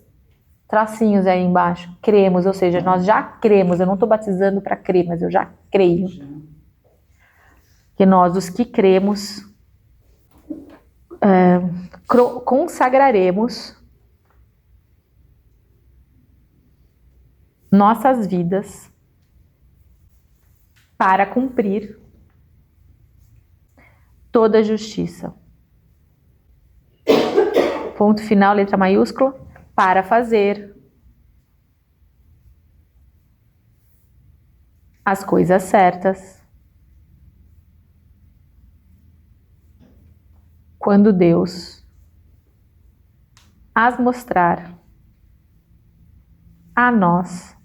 tracinhos aí embaixo, cremos, ou seja, nós já cremos, eu não estou batizando para crer, mas eu já creio. Que nós, os que cremos, consagraremos nossas vidas para cumprir toda a justiça. Ponto final, letra maiúscula, para fazer as coisas certas quando Deus as mostrar a nós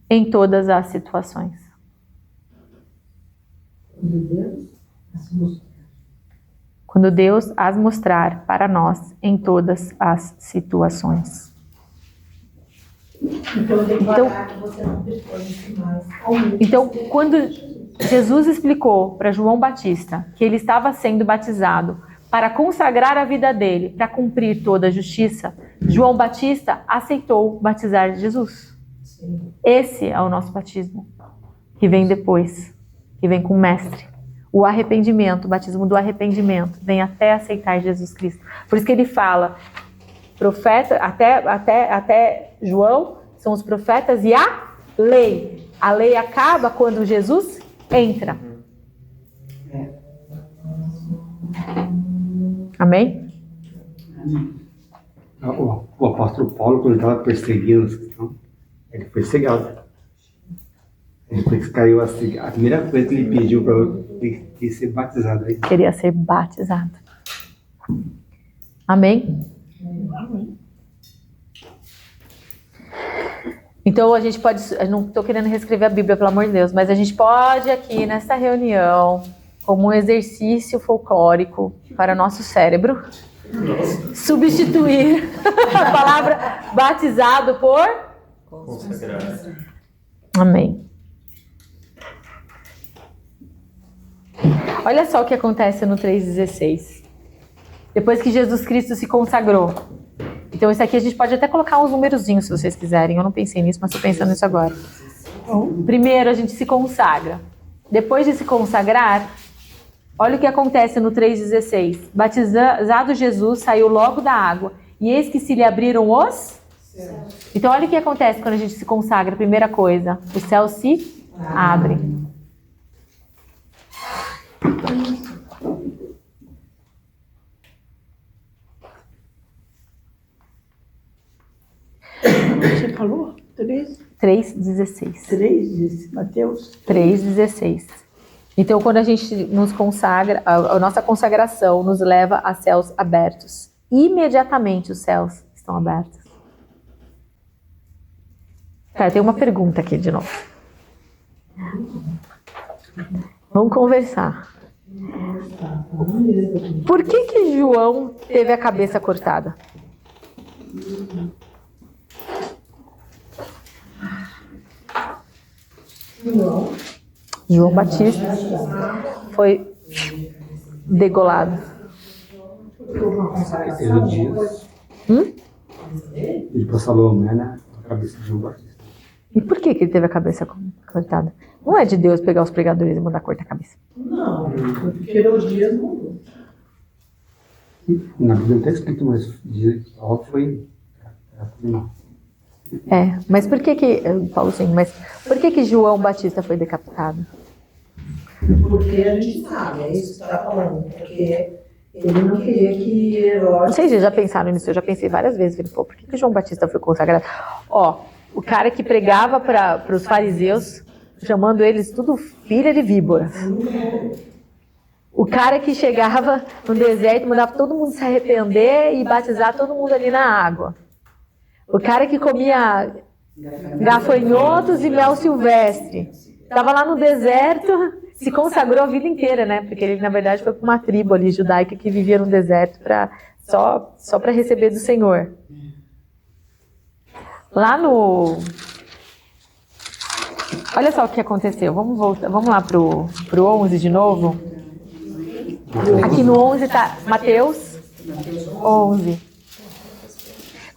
em todas as situações. Quando Deus as mostrar para nós em todas as situações. Então, quando Jesus explicou para João Batista que ele estava sendo batizado para consagrar a vida dele, para cumprir toda a justiça, João Batista aceitou batizar Jesus. Esse é o nosso batismo, que vem depois, que vem com o mestre. O arrependimento, o batismo do arrependimento, vem até aceitar Jesus Cristo. Por isso que ele fala, profeta, até João, são os profetas e a lei. A lei acaba quando Jesus entra. Amém? O apóstolo Paulo, quando estava perseguindo os cristãos, ele foi cegado. Depois que caiu assim, a primeira coisa que ele pediu para ele ser batizado. Aí. Queria ser batizado. Amém? Então a gente pode, eu não estou querendo reescrever a Bíblia, pelo amor de Deus, mas a gente pode aqui nesta reunião, como um exercício folclórico para nosso cérebro, substituir a palavra batizado por Consagrado. Amém. Olha só o que acontece no 3,16. Depois que Jesus Cristo se consagrou. Então, isso aqui a gente pode até colocar uns numerozinhos, se vocês quiserem. Eu não pensei nisso, mas estou pensando nisso agora. Primeiro, a gente se consagra. Depois de se consagrar, olha o que acontece no 3,16. Batizado Jesus, saiu logo da água. E eis que se lhe abriram os... Então, olha o que acontece quando a gente se consagra. Primeira coisa, o céu se abre. Você falou? 3,16. 3, Mateus? 3,16. Então, quando a gente nos consagra, a nossa consagração nos leva a céus abertos. Imediatamente os céus estão abertos. Tá, tem uma pergunta aqui de novo. Vamos conversar. Por que João teve a cabeça cortada? João Batista foi degolado. Herodias. Ele passou Salomé na cabeça de João Batista. E por que ele teve a cabeça cortada? Não é de Deus pegar os pregadores e mandar cortar a cabeça. Não, porque Herodias mudou. Na Bíblia não está escrito, mas diz que ela foi. É, mas por que Paulo sim, mas por que João Batista foi decapitado? Porque a gente sabe, é isso que você está falando. Porque ele não queria que Herodes... Não sei se vocês já pensaram nisso, eu já pensei várias vezes. Falei, pô, por que João Batista foi consagrado? Ó, o cara que pregava para os fariseus, chamando eles tudo filha de víboras. O cara que chegava no deserto, mandava todo mundo se arrepender e batizar todo mundo ali na água. O cara que comia gafanhotos e mel silvestre. Estava lá no deserto, se consagrou a vida inteira, né? Porque ele, na verdade, foi para uma tribo ali judaica que vivia no deserto só para receber do Senhor. Lá no... Olha só o que aconteceu. Vamos voltar, vamos lá pro 11 de novo. Aqui no 11 está Mateus 11.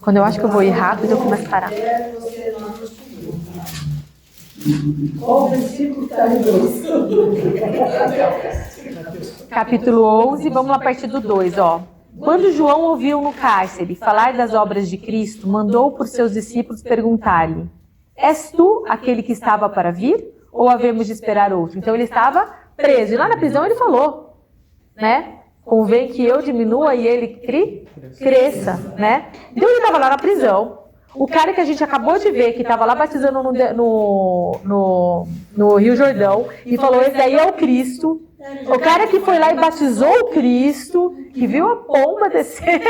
Quando eu acho que eu vou ir rápido, eu começo a parar. Qual o versículo que está em 2? Capítulo 11, vamos lá a partir do 2, ó. Quando João ouviu no cárcere falar das obras de Cristo, mandou por seus discípulos perguntar-lhe: És tu aquele que estava para vir, ou havemos de esperar outro? Então ele estava preso, e lá na prisão ele falou, né? Convém que eu diminua e ele cresça, né? Então ele estava lá na prisão. O cara que a gente acabou de ver, que estava lá batizando no Rio Jordão, e falou, esse daí é o Cristo. O cara que foi lá e batizou o Cristo, que viu a pomba descer,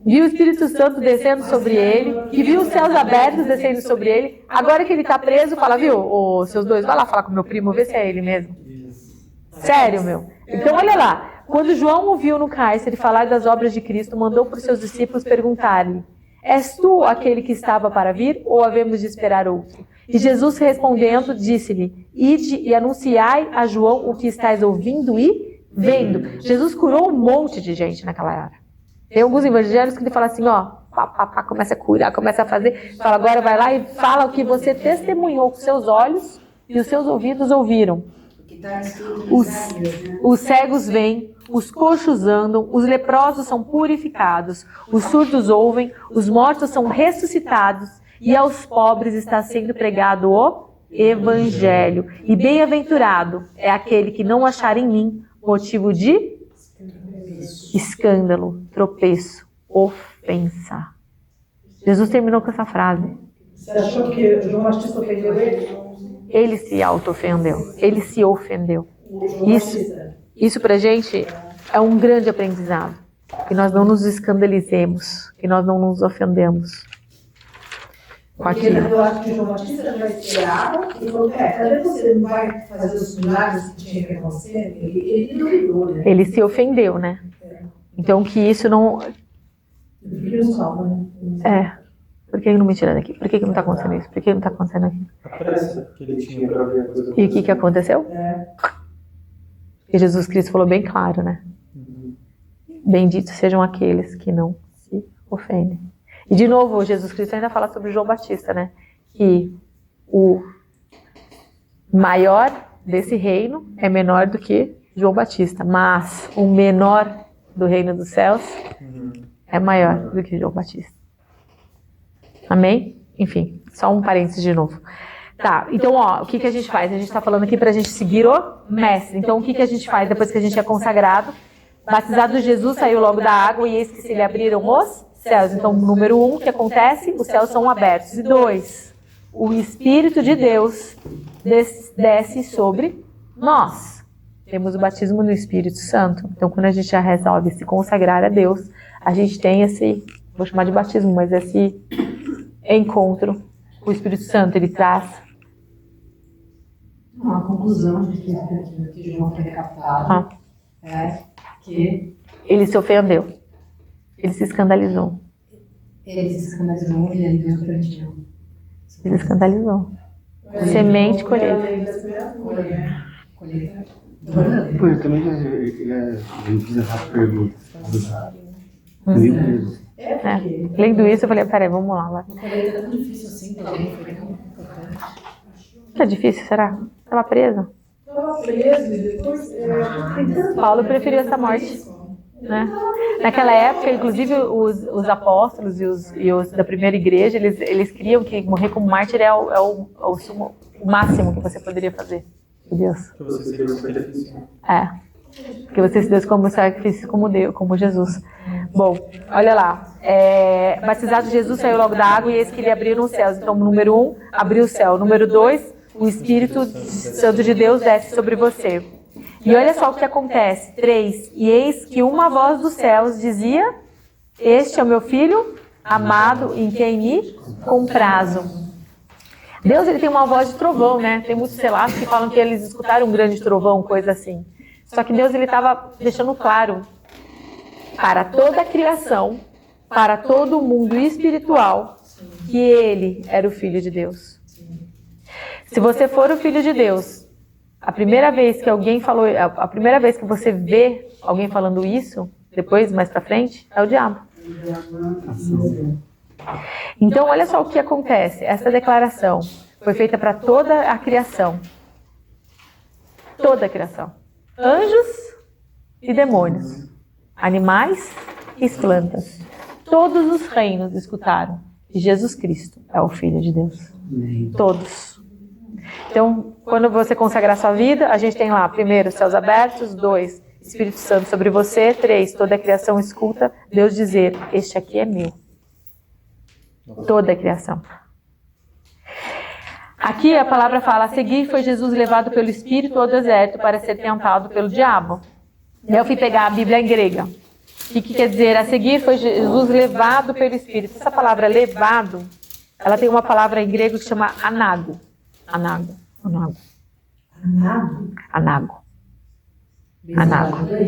viu o Espírito Santo descendo sobre ele, que viu os céus abertos descendo sobre ele. Agora que ele está preso, fala, viu, os seus dois, vai lá falar com meu primo, vê se é ele mesmo. Sério, meu. Então, olha lá. Quando João ouviu no cárcere falar das obras de Cristo, mandou para os seus discípulos perguntar-lhe: És tu aquele que estava para vir, ou havemos de esperar outro? E Jesus respondendo, disse-lhe: Ide e anunciai a João o que estáis ouvindo e vendo. Jesus curou um monte de gente naquela era. Tem alguns evangelhos que ele fala assim, ó, começa a curar, começa a fazer, fala, agora vai lá e fala o que você testemunhou com seus olhos e os seus ouvidos ouviram. Os cegos vêm, os coxos andam, os leprosos são purificados, os surdos ouvem, os mortos são ressuscitados e aos pobres está sendo pregado o Evangelho. E bem-aventurado é aquele que não achar em mim motivo de escândalo, tropeço, ofensa. Jesus terminou com essa frase. Você achou que João Batista ofendeu ele? Ele se auto-ofendeu, ele se ofendeu. Isso pra gente é um grande aprendizado. Que nós não nos escandalizemos, que nós não nos ofendemos com Porque aquilo. eu acho que João Batista já esperava e falou, cadê você? Não vai fazer os milagres que tinha que acontecer? Ele duvidou, né? Ele se ofendeu, né? Então que isso não... Por que ele não salva, né? É. Por que ele não me tira daqui? Por que não está acontecendo isso? Por que não está acontecendo aqui? A pressa que ele tinha para ver a coisa. E o que aconteceu? E Jesus Cristo falou bem claro, né? Benditos sejam aqueles que não se ofendem. E de novo, Jesus Cristo ainda fala sobre João Batista, né? Que o maior desse reino é menor do que João Batista, mas o menor do reino dos céus é maior do que João Batista. Amém? Enfim, só um parênteses de novo. Tá, então ó, o que a gente faz? A gente está falando aqui para a gente seguir o mestre. Então o que a gente faz depois que a gente é consagrado? Batizado Jesus, saiu logo da água e eis que se lhe abriram os céus. Então, número 1, o que acontece? Os céus são abertos. E 2, o Espírito de Deus desce sobre nós. Temos o batismo no Espírito Santo. Então, quando a gente já resolve se consagrar a Deus, a gente tem esse, vou chamar de batismo, mas esse encontro com o Espírito Santo. Ele traz uma conclusão de que João foi recaptado é que ele se ofendeu. Ele se escandalizou. ele se escandalizou e ele deu perdido. Ele se escandalizou. Semente colheita. Pô, eu também já fiz essa pergunta. Comigo mesmo. Lendo isso, eu falei, peraí, vamos lá. Vai. Uma colheita tão difícil assim, para mim foi tão importante. É difícil, será? Estava preso? Estava preso e depois. Paulo preferiu essa morte. Né? Naquela época, inclusive, os apóstolos e os da primeira igreja, eles criam que morrer como mártir é o máximo que você poderia fazer. Meu Deus. Que você seria um sacrifício. Que você se deu como sacrifício como Jesus. Bom, olha lá. Batizado Jesus saiu logo da água e eis que lhe abriram os céus. Então, número 1, abriu o céu. Número 2, o Espírito Santo de Deus desce sobre você. E olha só o que acontece. 3, e eis que uma voz dos céus dizia: este é o meu filho amado em quem me comprazo. Deus, ele tem uma voz de trovão, né? Tem muitos relatos que falam que eles escutaram um grande trovão, coisa assim. Só que Deus, ele estava deixando claro para toda a criação, para todo o mundo espiritual, que ele era o Filho de Deus. Se você for o Filho de Deus, a primeira vez que alguém falou, a primeira vez que você vê alguém falando isso, depois, mais pra frente, é o diabo. Então, olha só o que acontece. Essa declaração foi feita para toda a criação. Toda a criação. Anjos e demônios. Animais e plantas. Todos os reinos escutaram que Jesus Cristo é o Filho de Deus. Todos. Então, quando você consagrar sua vida, a gente tem lá, primeiro, céus abertos, 2, Espírito Santo sobre você, 3, toda a criação escuta Deus dizer: este aqui é meu. Toda a criação. Aqui a palavra fala: a seguir foi Jesus levado pelo Espírito ao deserto para ser tentado pelo diabo. Eu fui pegar a Bíblia em grega. O que quer dizer? A seguir foi Jesus levado pelo Espírito. Essa palavra levado, ela tem uma palavra em grego que chama anago. Anago. Que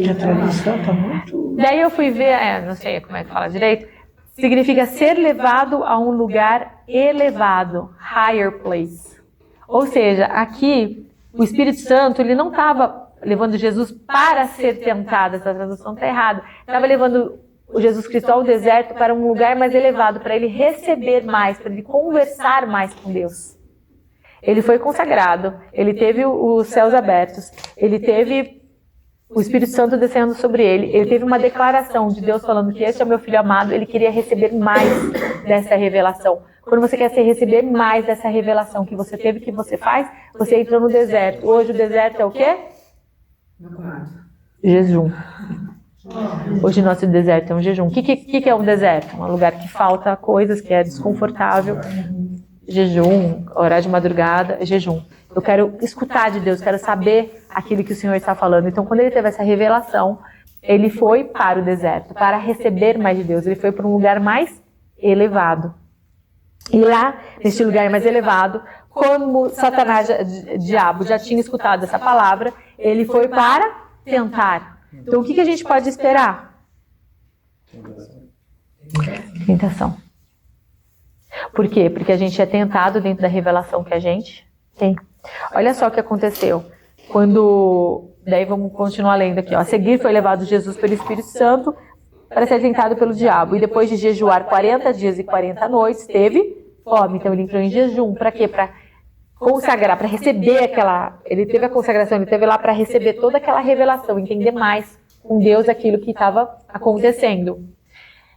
a tradução está muito... Daí eu fui ver, não sei como é que fala direito, significa ser levado a um lugar elevado, higher place. Ou seja, aqui o Espírito Santo, ele não estava levando Jesus para ser tentado, essa tradução está errada. Estava levando o Jesus Cristo ao deserto para um lugar mais elevado, para ele receber mais, para ele conversar mais com Deus. Ele foi consagrado, ele teve os céus abertos, ele teve o Espírito Santo descendo sobre ele, ele teve uma declaração de Deus falando que esse é o meu filho amado, ele queria receber mais dessa revelação. Quando você quer receber mais dessa revelação que você teve, o que você faz? Você entra no deserto. Hoje o deserto é o quê? Jejum. Hoje nosso deserto é um jejum. O que é um deserto? Um lugar que falta coisas, que é desconfortável. Jejum, orar de madrugada, jejum. Eu quero escutar de Deus, quero saber aquilo que o Senhor está falando. Então, quando ele teve essa revelação, ele foi para o deserto, para receber mais de Deus. Ele foi para um lugar mais elevado. E lá, neste lugar mais elevado, como Satanás, diabo, já tinha escutado essa palavra, ele foi para tentar. Então, o que a gente pode esperar? Tentação. Por quê? Porque a gente é tentado dentro da revelação que a gente tem. Olha só o que aconteceu. Quando Daí vamos continuar lendo aqui. Ó. A seguir foi levado Jesus pelo Espírito Santo para ser tentado pelo diabo. E depois de jejuar 40 dias e 40 noites, teve fome. Então ele entrou em jejum. Para quê? Para consagrar, para receber aquela... Ele teve a consagração, ele teve lá para receber toda aquela revelação, entender mais com Deus aquilo que estava acontecendo.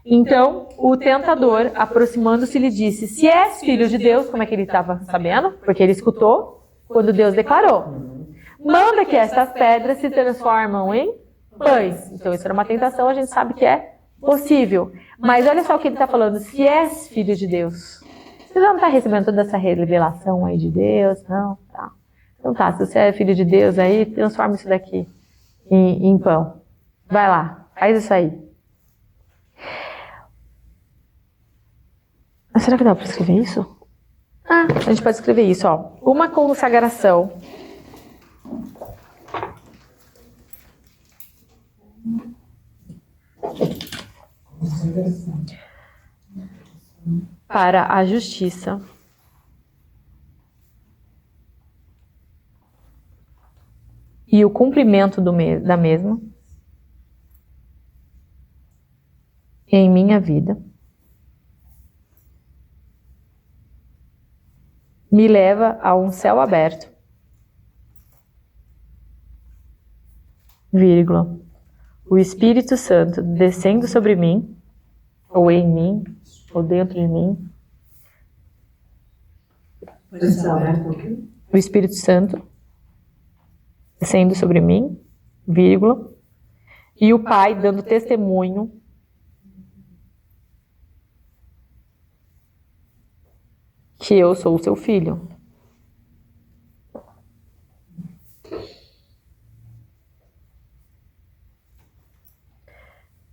Então, o tentador, aproximando-se, lhe disse, se és filho de Deus, como é que ele estava sabendo? Porque ele escutou quando Deus declarou. Manda que estas pedras se transformam em pães. Então, isso era uma tentação, a gente sabe que é possível. Mas olha só o que ele está falando, se és filho de Deus. Você já não está recebendo toda essa revelação aí de Deus? Não? Tá. Então tá, se você é filho de Deus aí, transforma isso daqui em pão. Vai lá, faz isso aí. Será que dá para escrever isso? Ah, a gente pode escrever isso, ó. Uma consagração para a justiça e o cumprimento da mesma em minha vida me leva a um céu aberto, vírgula, o Espírito Santo descendo sobre mim, ou em mim, ou dentro de mim. O Espírito Santo descendo sobre mim, vírgula, e o Pai dando testemunho que eu sou o seu filho.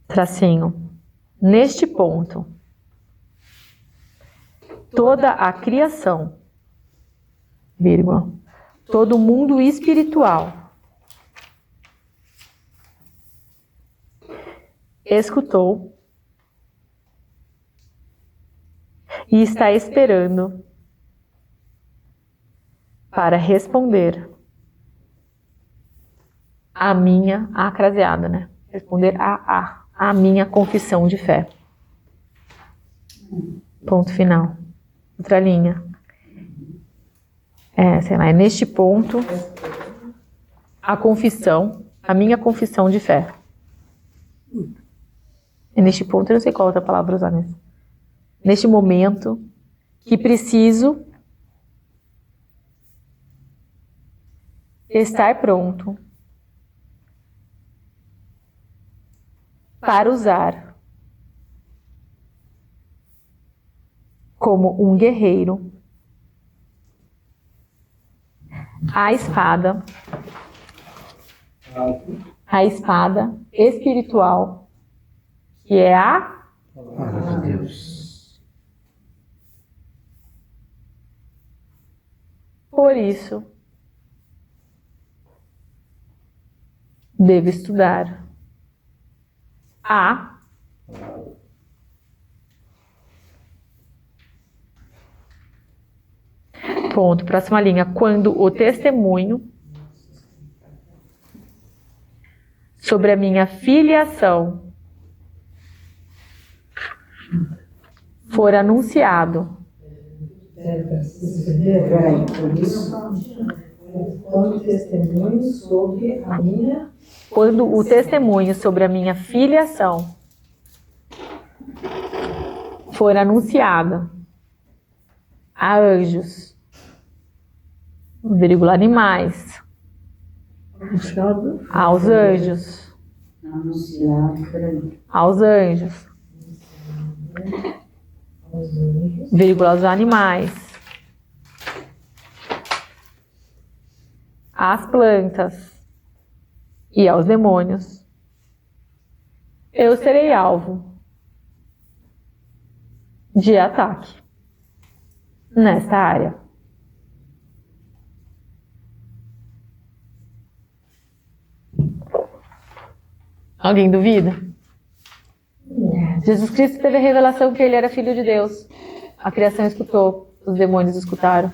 Tracinho. Neste ponto, toda a criação, vírgula, todo o mundo espiritual escutou e está esperando para responder a minha, a craseada, né? Responder a minha confissão de fé. Ponto final. Outra linha. Sei lá, é neste ponto a minha confissão de fé. É neste ponto, eu não sei qual outra palavra usar nisso. Neste momento que preciso estar pronto para usar como um guerreiro a espada espiritual, que é a Palavra de Deus. Por isso, devo estudar a ponto, próxima linha, quando o testemunho sobre a minha filiação for anunciado. Peraí, por isso, quando testemunho sobre a minha... Quando o testemunho sobre a minha filiação for anunciado a anjos, vírgula, animais, aos anjos, aos anjos, vírgula, aos animais, às plantas e aos demônios, eu serei alvo de ataque nesta área. Alguém duvida? Jesus Cristo teve a revelação que ele era filho de Deus. A criação escutou, os demônios escutaram.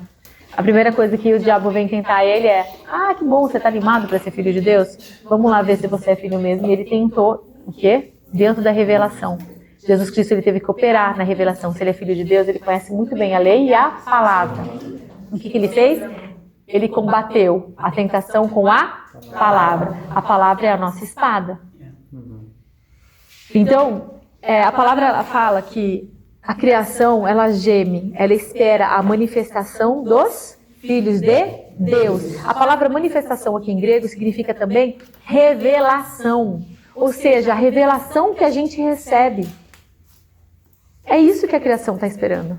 A primeira coisa que o diabo vem tentar ele é: ah, que bom, você está animado para ser filho de Deus? Vamos lá ver se você é filho mesmo. E ele tentou o quê? Dentro da revelação. Jesus Cristo ele teve que operar na revelação. Se ele é filho de Deus, ele conhece muito bem a lei e a palavra. O que ele fez? Ele combateu a tentação com a palavra. A palavra é a nossa espada. Então, a palavra ela fala que a criação, ela geme, ela espera a manifestação dos filhos de Deus. A palavra manifestação aqui em grego significa também revelação. Ou seja, a revelação que a gente recebe. É isso que a criação está esperando.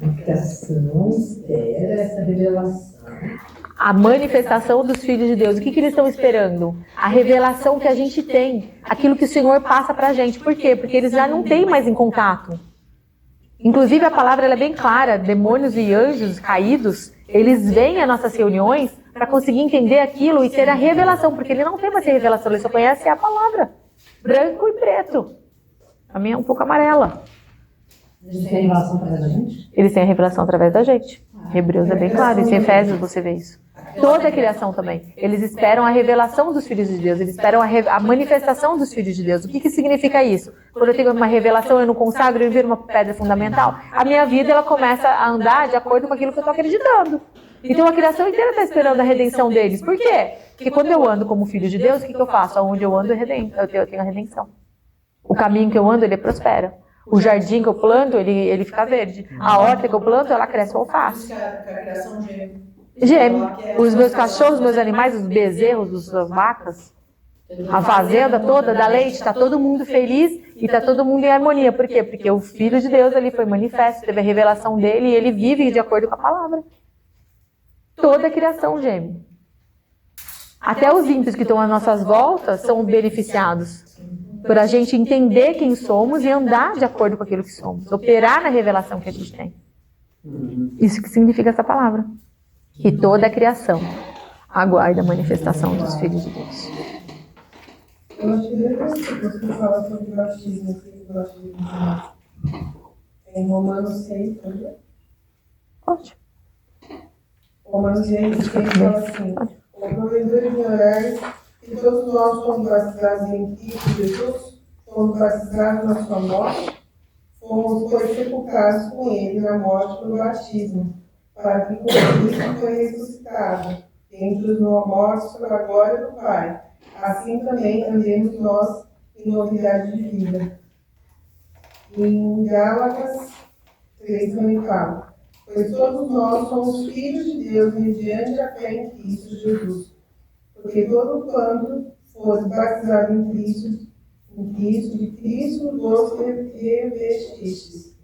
A criação espera essa revelação. A manifestação dos filhos de Deus. O que eles estão esperando? A revelação que a gente tem. Aquilo que o Senhor passa para a gente. Por quê? Porque eles já não têm mais em contato. Inclusive a palavra ela é bem clara. Demônios e anjos caídos, eles vêm às nossas reuniões para conseguir entender aquilo e ter a revelação. Porque ele não tem mais a revelação, ele só conhece a palavra. Branco e preto. A minha é um pouco amarela. Eles têm revelação através da gente? Eles têm a revelação através da gente. Hebreus é bem claro, em Efésios você vê isso. Toda a criação também. Eles esperam a revelação dos filhos de Deus, eles esperam a manifestação dos filhos de Deus. O que significa isso? Quando eu tenho uma revelação, eu não consagro, eu viro uma pedra fundamental, a minha vida ela começa a andar de acordo com aquilo que eu estou acreditando. Então a criação inteira está esperando a redenção deles. Por quê? Porque quando eu ando como filho de Deus, o que eu faço? Aonde eu ando, eu tenho a redenção. O caminho que eu ando, ele prospera. O jardim que eu planto, ele fica verde. A horta que eu planto, ela cresce o alface. A criação geme. Geme. Os meus cachorros, os meus animais, os bezerros, as vacas, a fazenda toda dá leite, está todo mundo feliz e está todo mundo em harmonia. Por quê? Porque o Filho de Deus ali foi manifesto, teve a revelação dele e ele vive de acordo com a palavra. Toda a criação geme. Até os ímpios que estão às nossas voltas são beneficiados. Por a gente entender quem somos e andar de acordo com aquilo que somos. Operar na revelação que a gente tem. Isso que significa essa palavra. E toda a criação aguarda a manifestação dos filhos de Deus. Eu acho que depois que você fala sobre o batismo, em Romanos 6, pode? Pode. Romanos 6, fala assim: o provedor de ignorar que todos nós fomos batizados em Cristo Jesus, fomos batizados na sua morte, fomos, pois, sepultados com ele na morte pelo batismo, para que com Cristo foi ressuscitado, entre os mortos pela glória do Pai. Assim também andemos nós em novidade de vida. Em Gálatas 3 também fala: pois todos nós somos filhos de Deus mediante a fé em Cristo Jesus. Porque todo quanto fosse batizado em Cristo, de Cristo vos revestistes.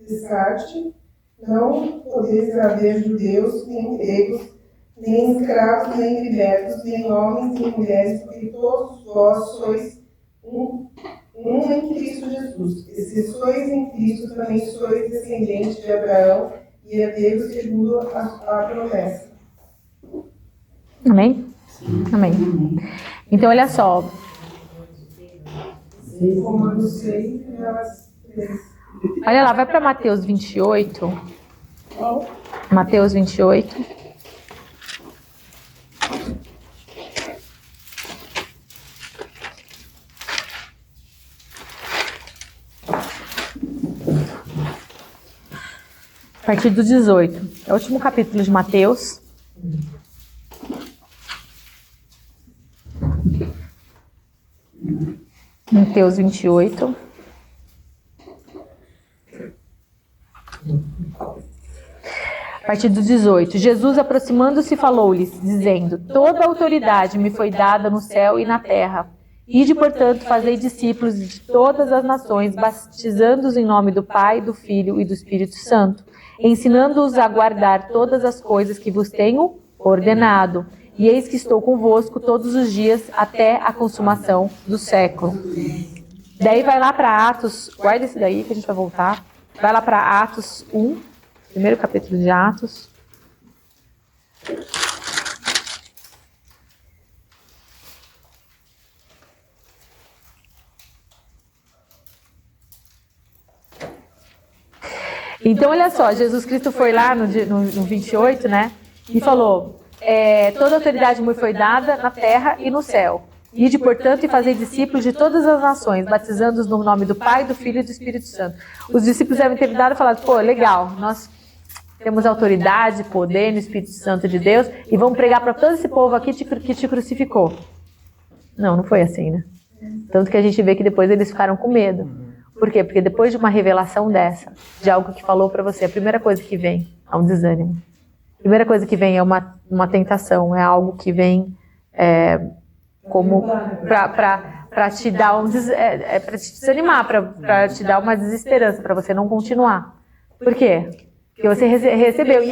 Descarte, não podeis haver judeus, nem gregos, nem escravos, nem libertos, nem homens, nem mulheres, porque todos vós sois um em Cristo Jesus. E se sois em Cristo, também sois descendentes de Abraão e herdeiros segundo a promessa. Amém? Amém. Então, olha só. Romanos 6, elas 3. Olha lá, vai para Mateus 28. Mateus 28. A partir do 18. É o último capítulo de Mateus. Mateus 28. A partir do 18. Jesus, aproximando-se, falou-lhes, dizendo: toda a autoridade me foi dada no céu e na terra. Ide, portanto, fazei discípulos de todas as nações, batizando-os em nome do Pai, do Filho e do Espírito Santo, ensinando-os a guardar todas as coisas que vos tenho ordenado. E eis que estou convosco todos os dias até a consumação do século. Daí vai lá para Atos, guarda esse daí que a gente vai voltar. Vai lá para Atos 1, primeiro capítulo de Atos. Então, olha só, Jesus Cristo foi lá no 28, né? E falou, toda autoridade me foi dada na terra e no céu. Ide, portanto, e fazei discípulos de todas as nações, batizando-os no nome do Pai, do Filho e do Espírito Santo. Os discípulos devem ter dado e falado, pô, legal, nós temos autoridade, poder no Espírito Santo de Deus e vamos pregar para todo esse povo aqui que te crucificou. Não foi assim, né? Tanto que a gente vê que depois eles ficaram com medo. Por quê? Porque depois de uma revelação dessa, de algo que falou para você, a primeira coisa que vem é um desânimo. A primeira coisa que vem é uma tentação, é algo que vem como para te dar para te desanimar, para te dar uma desesperança, para você não continuar. Por quê? Porque você recebeu,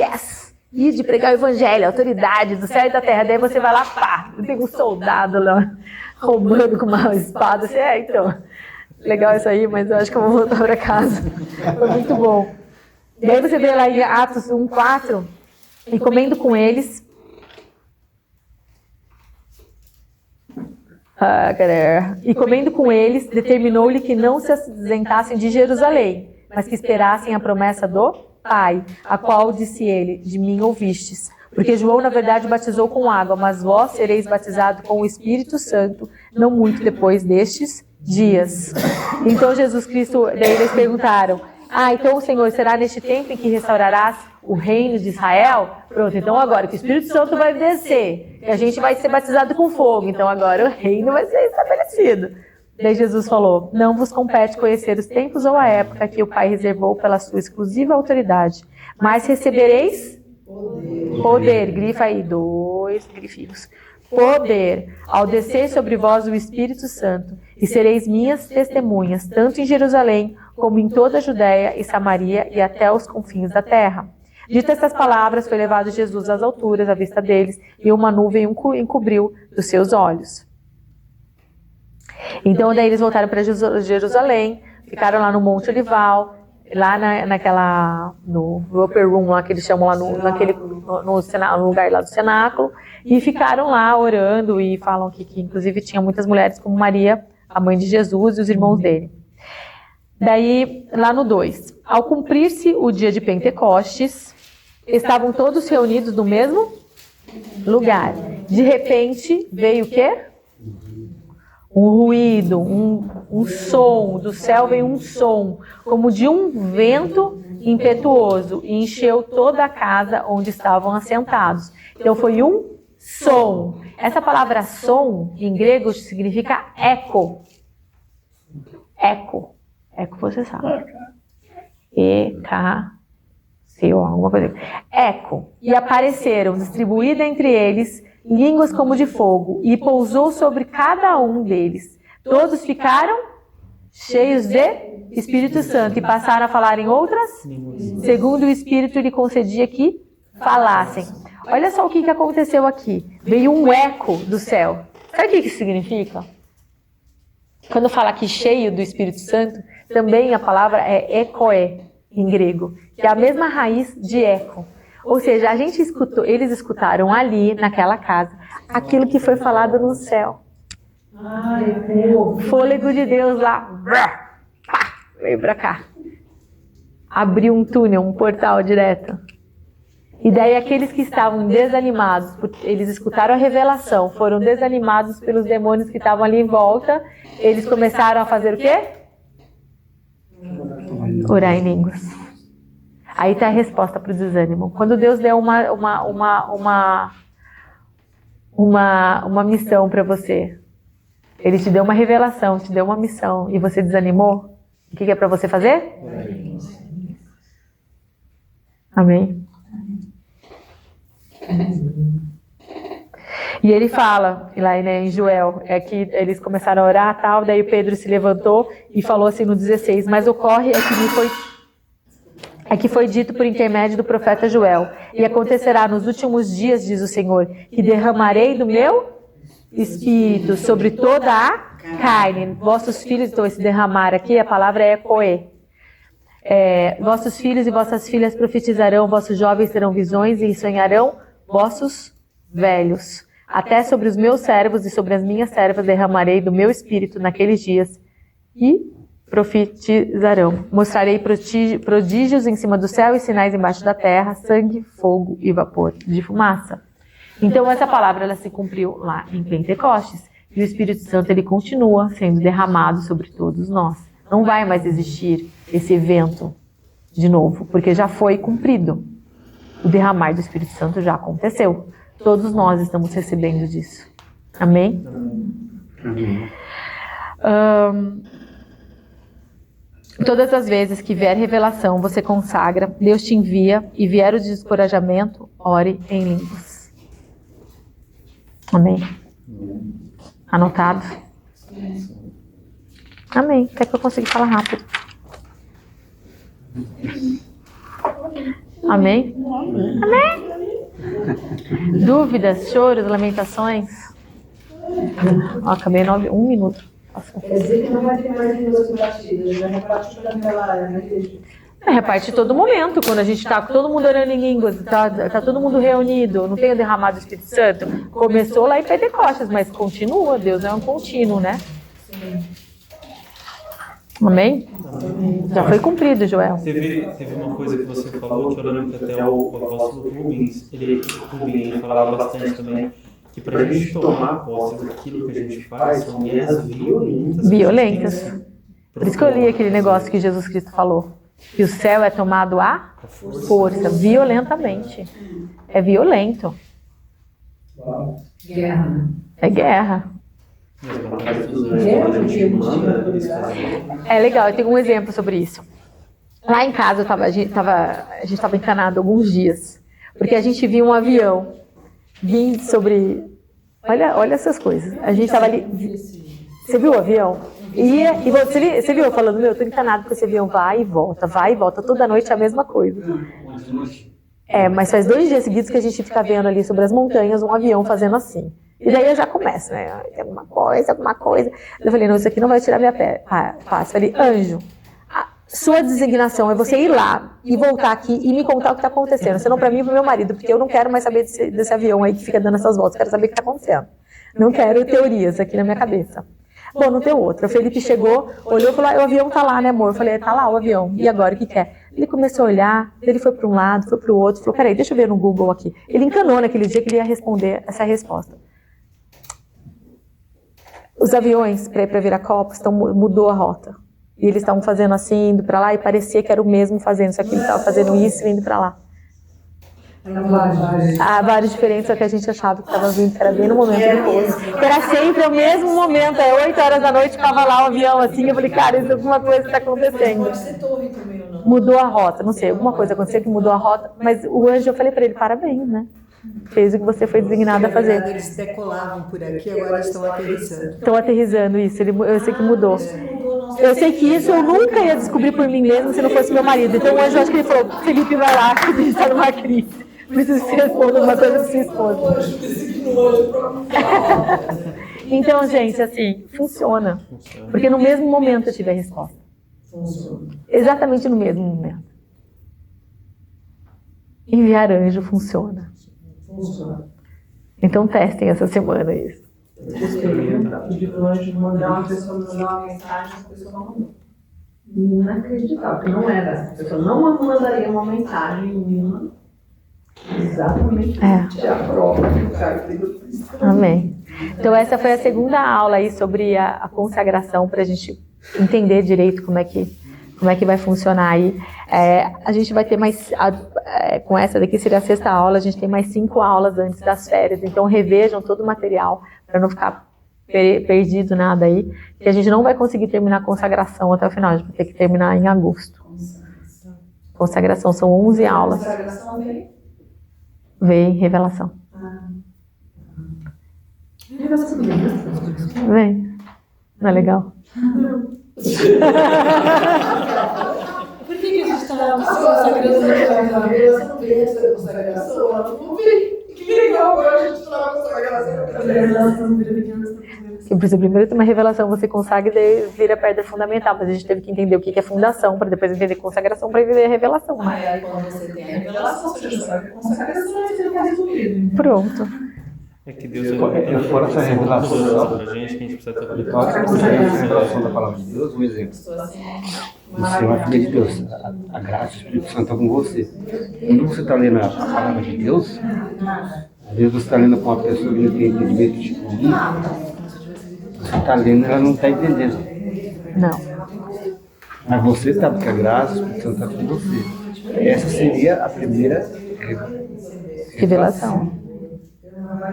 de pregar o evangelho, a autoridade do céu e da terra, daí você vai lá, pá, tem um soldado lá, roubando com uma espada, assim, então, legal isso aí, mas eu acho que eu vou voltar para casa, foi muito bom. E aí você vê lá em Atos 1:4, e comendo com eles, determinou-lhe que não se ausentassem de Jerusalém, mas que esperassem a promessa do Pai, a qual disse ele, de mim ouvistes. Porque João, na verdade, batizou com água, mas vós sereis batizados com o Espírito Santo, não muito depois destes dias. Então Jesus Cristo, daí eles perguntaram, então, Senhor, será neste tempo em que restaurarás o reino de Israel? Pronto, então agora que o Espírito Santo vai descer, e a gente vai ser batizado com fogo, então agora o reino vai ser estabelecido. Daí Jesus falou, não vos compete conhecer os tempos ou a época que o Pai reservou pela sua exclusiva autoridade, mas recebereis poder, grifa aí, 2 grifinhos, poder, ao descer sobre vós o Espírito Santo, e sereis minhas testemunhas, tanto em Jerusalém, como em toda a Judéia e Samaria e até os confins da terra. Dito estas palavras, foi levado Jesus às alturas, à vista deles, e uma nuvem o encobriu dos seus olhos. Então, daí eles voltaram para Jerusalém, ficaram lá no Monte Olival, lá no upper room, lá que eles chamam lá no lugar lá do cenáculo, e ficaram lá orando e falam que inclusive tinha muitas mulheres como Maria, a mãe de Jesus e os irmãos dele. Daí, lá no 2, ao cumprir-se o dia de Pentecostes, estavam todos reunidos no mesmo lugar. De repente, veio o quê? Um ruído, um som, do céu veio um som, como de um vento impetuoso, e encheu toda a casa onde estavam assentados. Então foi um som. Essa palavra som, em grego, significa eco. Eco. Eco você sabe. E-K-C-O, alguma coisa. Eco. E apareceram, distribuída entre eles, línguas como de fogo, e pousou sobre cada um deles. Todos ficaram cheios de Espírito Santo e passaram a falar em outras, segundo o Espírito lhe concedia que falassem. Olha só o que aconteceu aqui. Veio um eco do céu. Sabe o que isso significa? Quando fala aqui cheio do Espírito Santo, também a palavra é ecoé, em grego, que é a mesma raiz de eco. Ou seja, eles escutaram ali, naquela casa, aquilo que foi falado no céu. O fôlego de Deus lá, veio pra cá. Abriu um túnel, um portal direto. E daí aqueles que estavam desanimados, eles escutaram a revelação, foram desanimados pelos demônios que estavam ali em volta, eles começaram a fazer o quê? Orar em línguas. Aí está a resposta para o desânimo. Quando Deus deu uma missão para você, Ele te deu uma revelação, te deu uma missão, e você desanimou, o que é para você fazer? Amém? E ele fala, lá em Joel, que eles começaram a orar, tal, daí Pedro se levantou e falou assim no 16, mas ocorre que foi dito por intermédio do profeta Joel, e acontecerá nos últimos dias, diz o Senhor, que derramarei do meu Espírito sobre toda a carne. Vossos filhos, então esse derramar aqui, a palavra é ecoé. Vossos filhos e vossas filhas profetizarão, vossos jovens terão visões e sonharão vossos velhos. Até sobre os meus servos e sobre as minhas servas derramarei do meu Espírito naqueles dias, e profetizarão. Mostrarei prodígios em cima do céu e sinais embaixo da terra, sangue, fogo e vapor de fumaça. Então essa palavra ela se cumpriu lá em Pentecostes. E o Espírito Santo ele continua sendo derramado sobre todos nós. Não vai mais existir esse evento de novo, porque já foi cumprido. O derramar do Espírito Santo já aconteceu. Todos nós estamos recebendo disso. Amém? Amém. Todas as vezes que vier revelação, você consagra, Deus te envia, e vier o descorajamento, ore em línguas. Amém? Anotado? Amém. Quer que eu consiga falar rápido? Amém? Amém? Dúvidas, choros, lamentações? Ó, acabei 1 minuto. Quer dizer que não vai ter mais línguas batidas, já reparte para aquela igreja. Reparte todo momento, quando a gente está com todo mundo orando em línguas, tá todo mundo reunido, não tem o derramado do Espírito Santo. Começou lá em Pentecostes, mas continua, Deus é um contínuo, né? Amém? Já foi cumprido, Joel. Teve uma coisa que você falou, que eu lembro que até o apóstolo Rubens, ele falava bastante também, que para a gente tomar posse daquilo que a gente faz, são guerras violentas. Violentas. Por isso que eu li aquele negócio que Jesus Cristo falou. Que o céu é tomado à força, violentamente. É violento. Guerra. É guerra. É legal, eu tenho um exemplo sobre isso. Lá em casa a gente estava encanado alguns dias, porque a gente viu um avião vindo sobre... Olha essas coisas. A gente estava ali... Você viu o avião? E você viu eu falando, eu tô encanado porque esse avião vai e volta, toda noite é a mesma coisa. Mas faz 2 dias seguidos que a gente fica vendo ali sobre as montanhas um avião fazendo assim. E daí eu já começo, né? Tem alguma coisa. Eu falei, não, isso aqui não vai tirar minha paz. Falei, anjo, a sua designação é você ir lá e voltar aqui e me contar o que está acontecendo. Senão para mim e para meu marido, porque eu não quero mais saber desse avião aí que fica dando essas voltas, quero saber o que está acontecendo. Não quero teorias aqui na minha cabeça. Bom, não tem outra. O Felipe chegou, olhou e falou, o avião tá lá, né, amor? Eu falei, tá lá o avião. E agora, o que é? Ele começou a olhar, ele foi para um lado, foi para o outro, falou, peraí, deixa eu ver no Google aqui. Ele encanou naquele dia que ele ia responder essa resposta. Os aviões para Viracopos mudou a rota. E eles estavam fazendo assim, indo para lá, e parecia que era o mesmo fazendo, só que ele estava fazendo isso e indo para lá. Há vários diferentes, só que a gente achava que estava vindo, que era bem no momento depois. Que era sempre o mesmo momento, 8 horas da noite, ficava lá o avião assim, eu falei, cara, isso é alguma coisa está acontecendo. Pode ser torre também ou não? Mudou a rota, não sei, alguma coisa aconteceu que mudou a rota, mas o anjo, eu falei para ele, parabéns, né? Fez o que você foi designado a fazer. Eles decolavam por aqui, agora estão aterrissando. Estão aterrissando isso, eu sei que mudou. Eu sei que isso eu nunca ia descobrir por mim mesmo se não fosse meu marido. Então o anjo, acho que ele falou, Felipe, vai lá, que a gente está numa crise. Preciso que você responda uma coisa para sua esposa. Então, gente, assim, funciona. Porque no mesmo momento eu tive a resposta. Exatamente no mesmo momento. Enviar anjo funciona. Então testem essa semana isso. Pedir para o anjo mandar uma pessoa mandar uma mensagem, a pessoa não mandou. Inacreditável, porque não era. A pessoa não mandaria uma mensagem nenhuma. Exatamente. A prova que o cara pediu. Amém. Então essa foi a segunda aula aí sobre a consagração, para a gente entender direito como é que vai funcionar aí. A gente vai ter mais, com essa daqui seria a 6ª aula, a gente tem mais 5 aulas antes das férias, então revejam todo o material para não ficar perdido nada aí, que a gente não vai conseguir terminar a consagração até o final, a gente vai ter que terminar em agosto. Consagração, são 11 aulas. Consagração Vem revelação. Revelação Vem. Não é legal? Por que a gente está consagrando a revelação? Que legal, agora a gente está na consagração. Porque primeiro tem uma revelação, você consagra e daí vira pedra fundamental. Mas a gente teve que entender o que é fundação, para depois entender consagração, para entender a revelação. Aí quando você tem a revelação, você já sabe que a consagração vai ser resolvida. Pronto. É que Deus Fora essa revelação, pra gente, que a gente precisa ter então, essa revelação da palavra de Deus, um exemplo. Você é uma filha de Deus, a graça, o Espírito Santo está com você. Quando você está lendo a palavra de Deus, às vezes você está lendo com uma pessoa que não tem entendimento de comigo, você está lendo e ela não está entendendo. Não. Mas você está, porque a graça, o Espírito Santo está com você. Essa seria a primeira Revelação.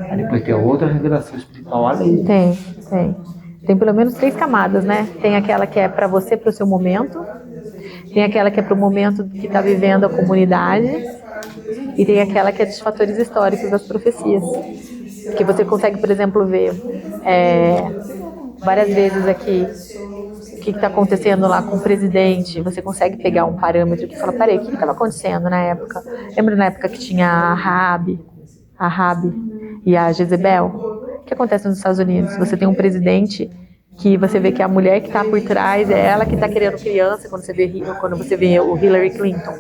Aí depois tem a outra revelação espiritual além. Tem. Tem pelo menos 3 camadas, né? Tem aquela que é para você, para o seu momento. Tem aquela que é para o momento que está vivendo a comunidade. E tem aquela que é dos fatores históricos das profecias. Que você consegue, por exemplo, ver várias vezes aqui o que está acontecendo lá com o presidente. Você consegue pegar um parâmetro que fala, peraí, o que estava acontecendo na época? Lembra na época que tinha a Rabi e a Jezebel? O que acontece nos Estados Unidos? Você tem um presidente que você vê que a mulher que está por trás é ela que está querendo criança, quando você vê o Hillary Clinton,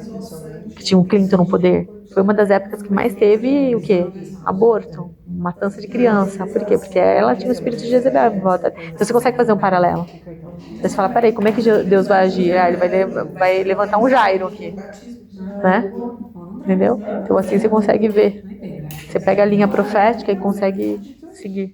que tinha um Clinton no poder. Foi uma das épocas que mais teve o quê? Aborto, matança de criança. Por quê? Porque ela tinha o espírito de Jezebel em volta. Então você consegue fazer um paralelo. Você fala, peraí, como é que Deus vai agir? Ele vai levantar um Jairo aqui, né? Entendeu? Então assim você consegue ver. Você pega a linha profética e consegue seguir.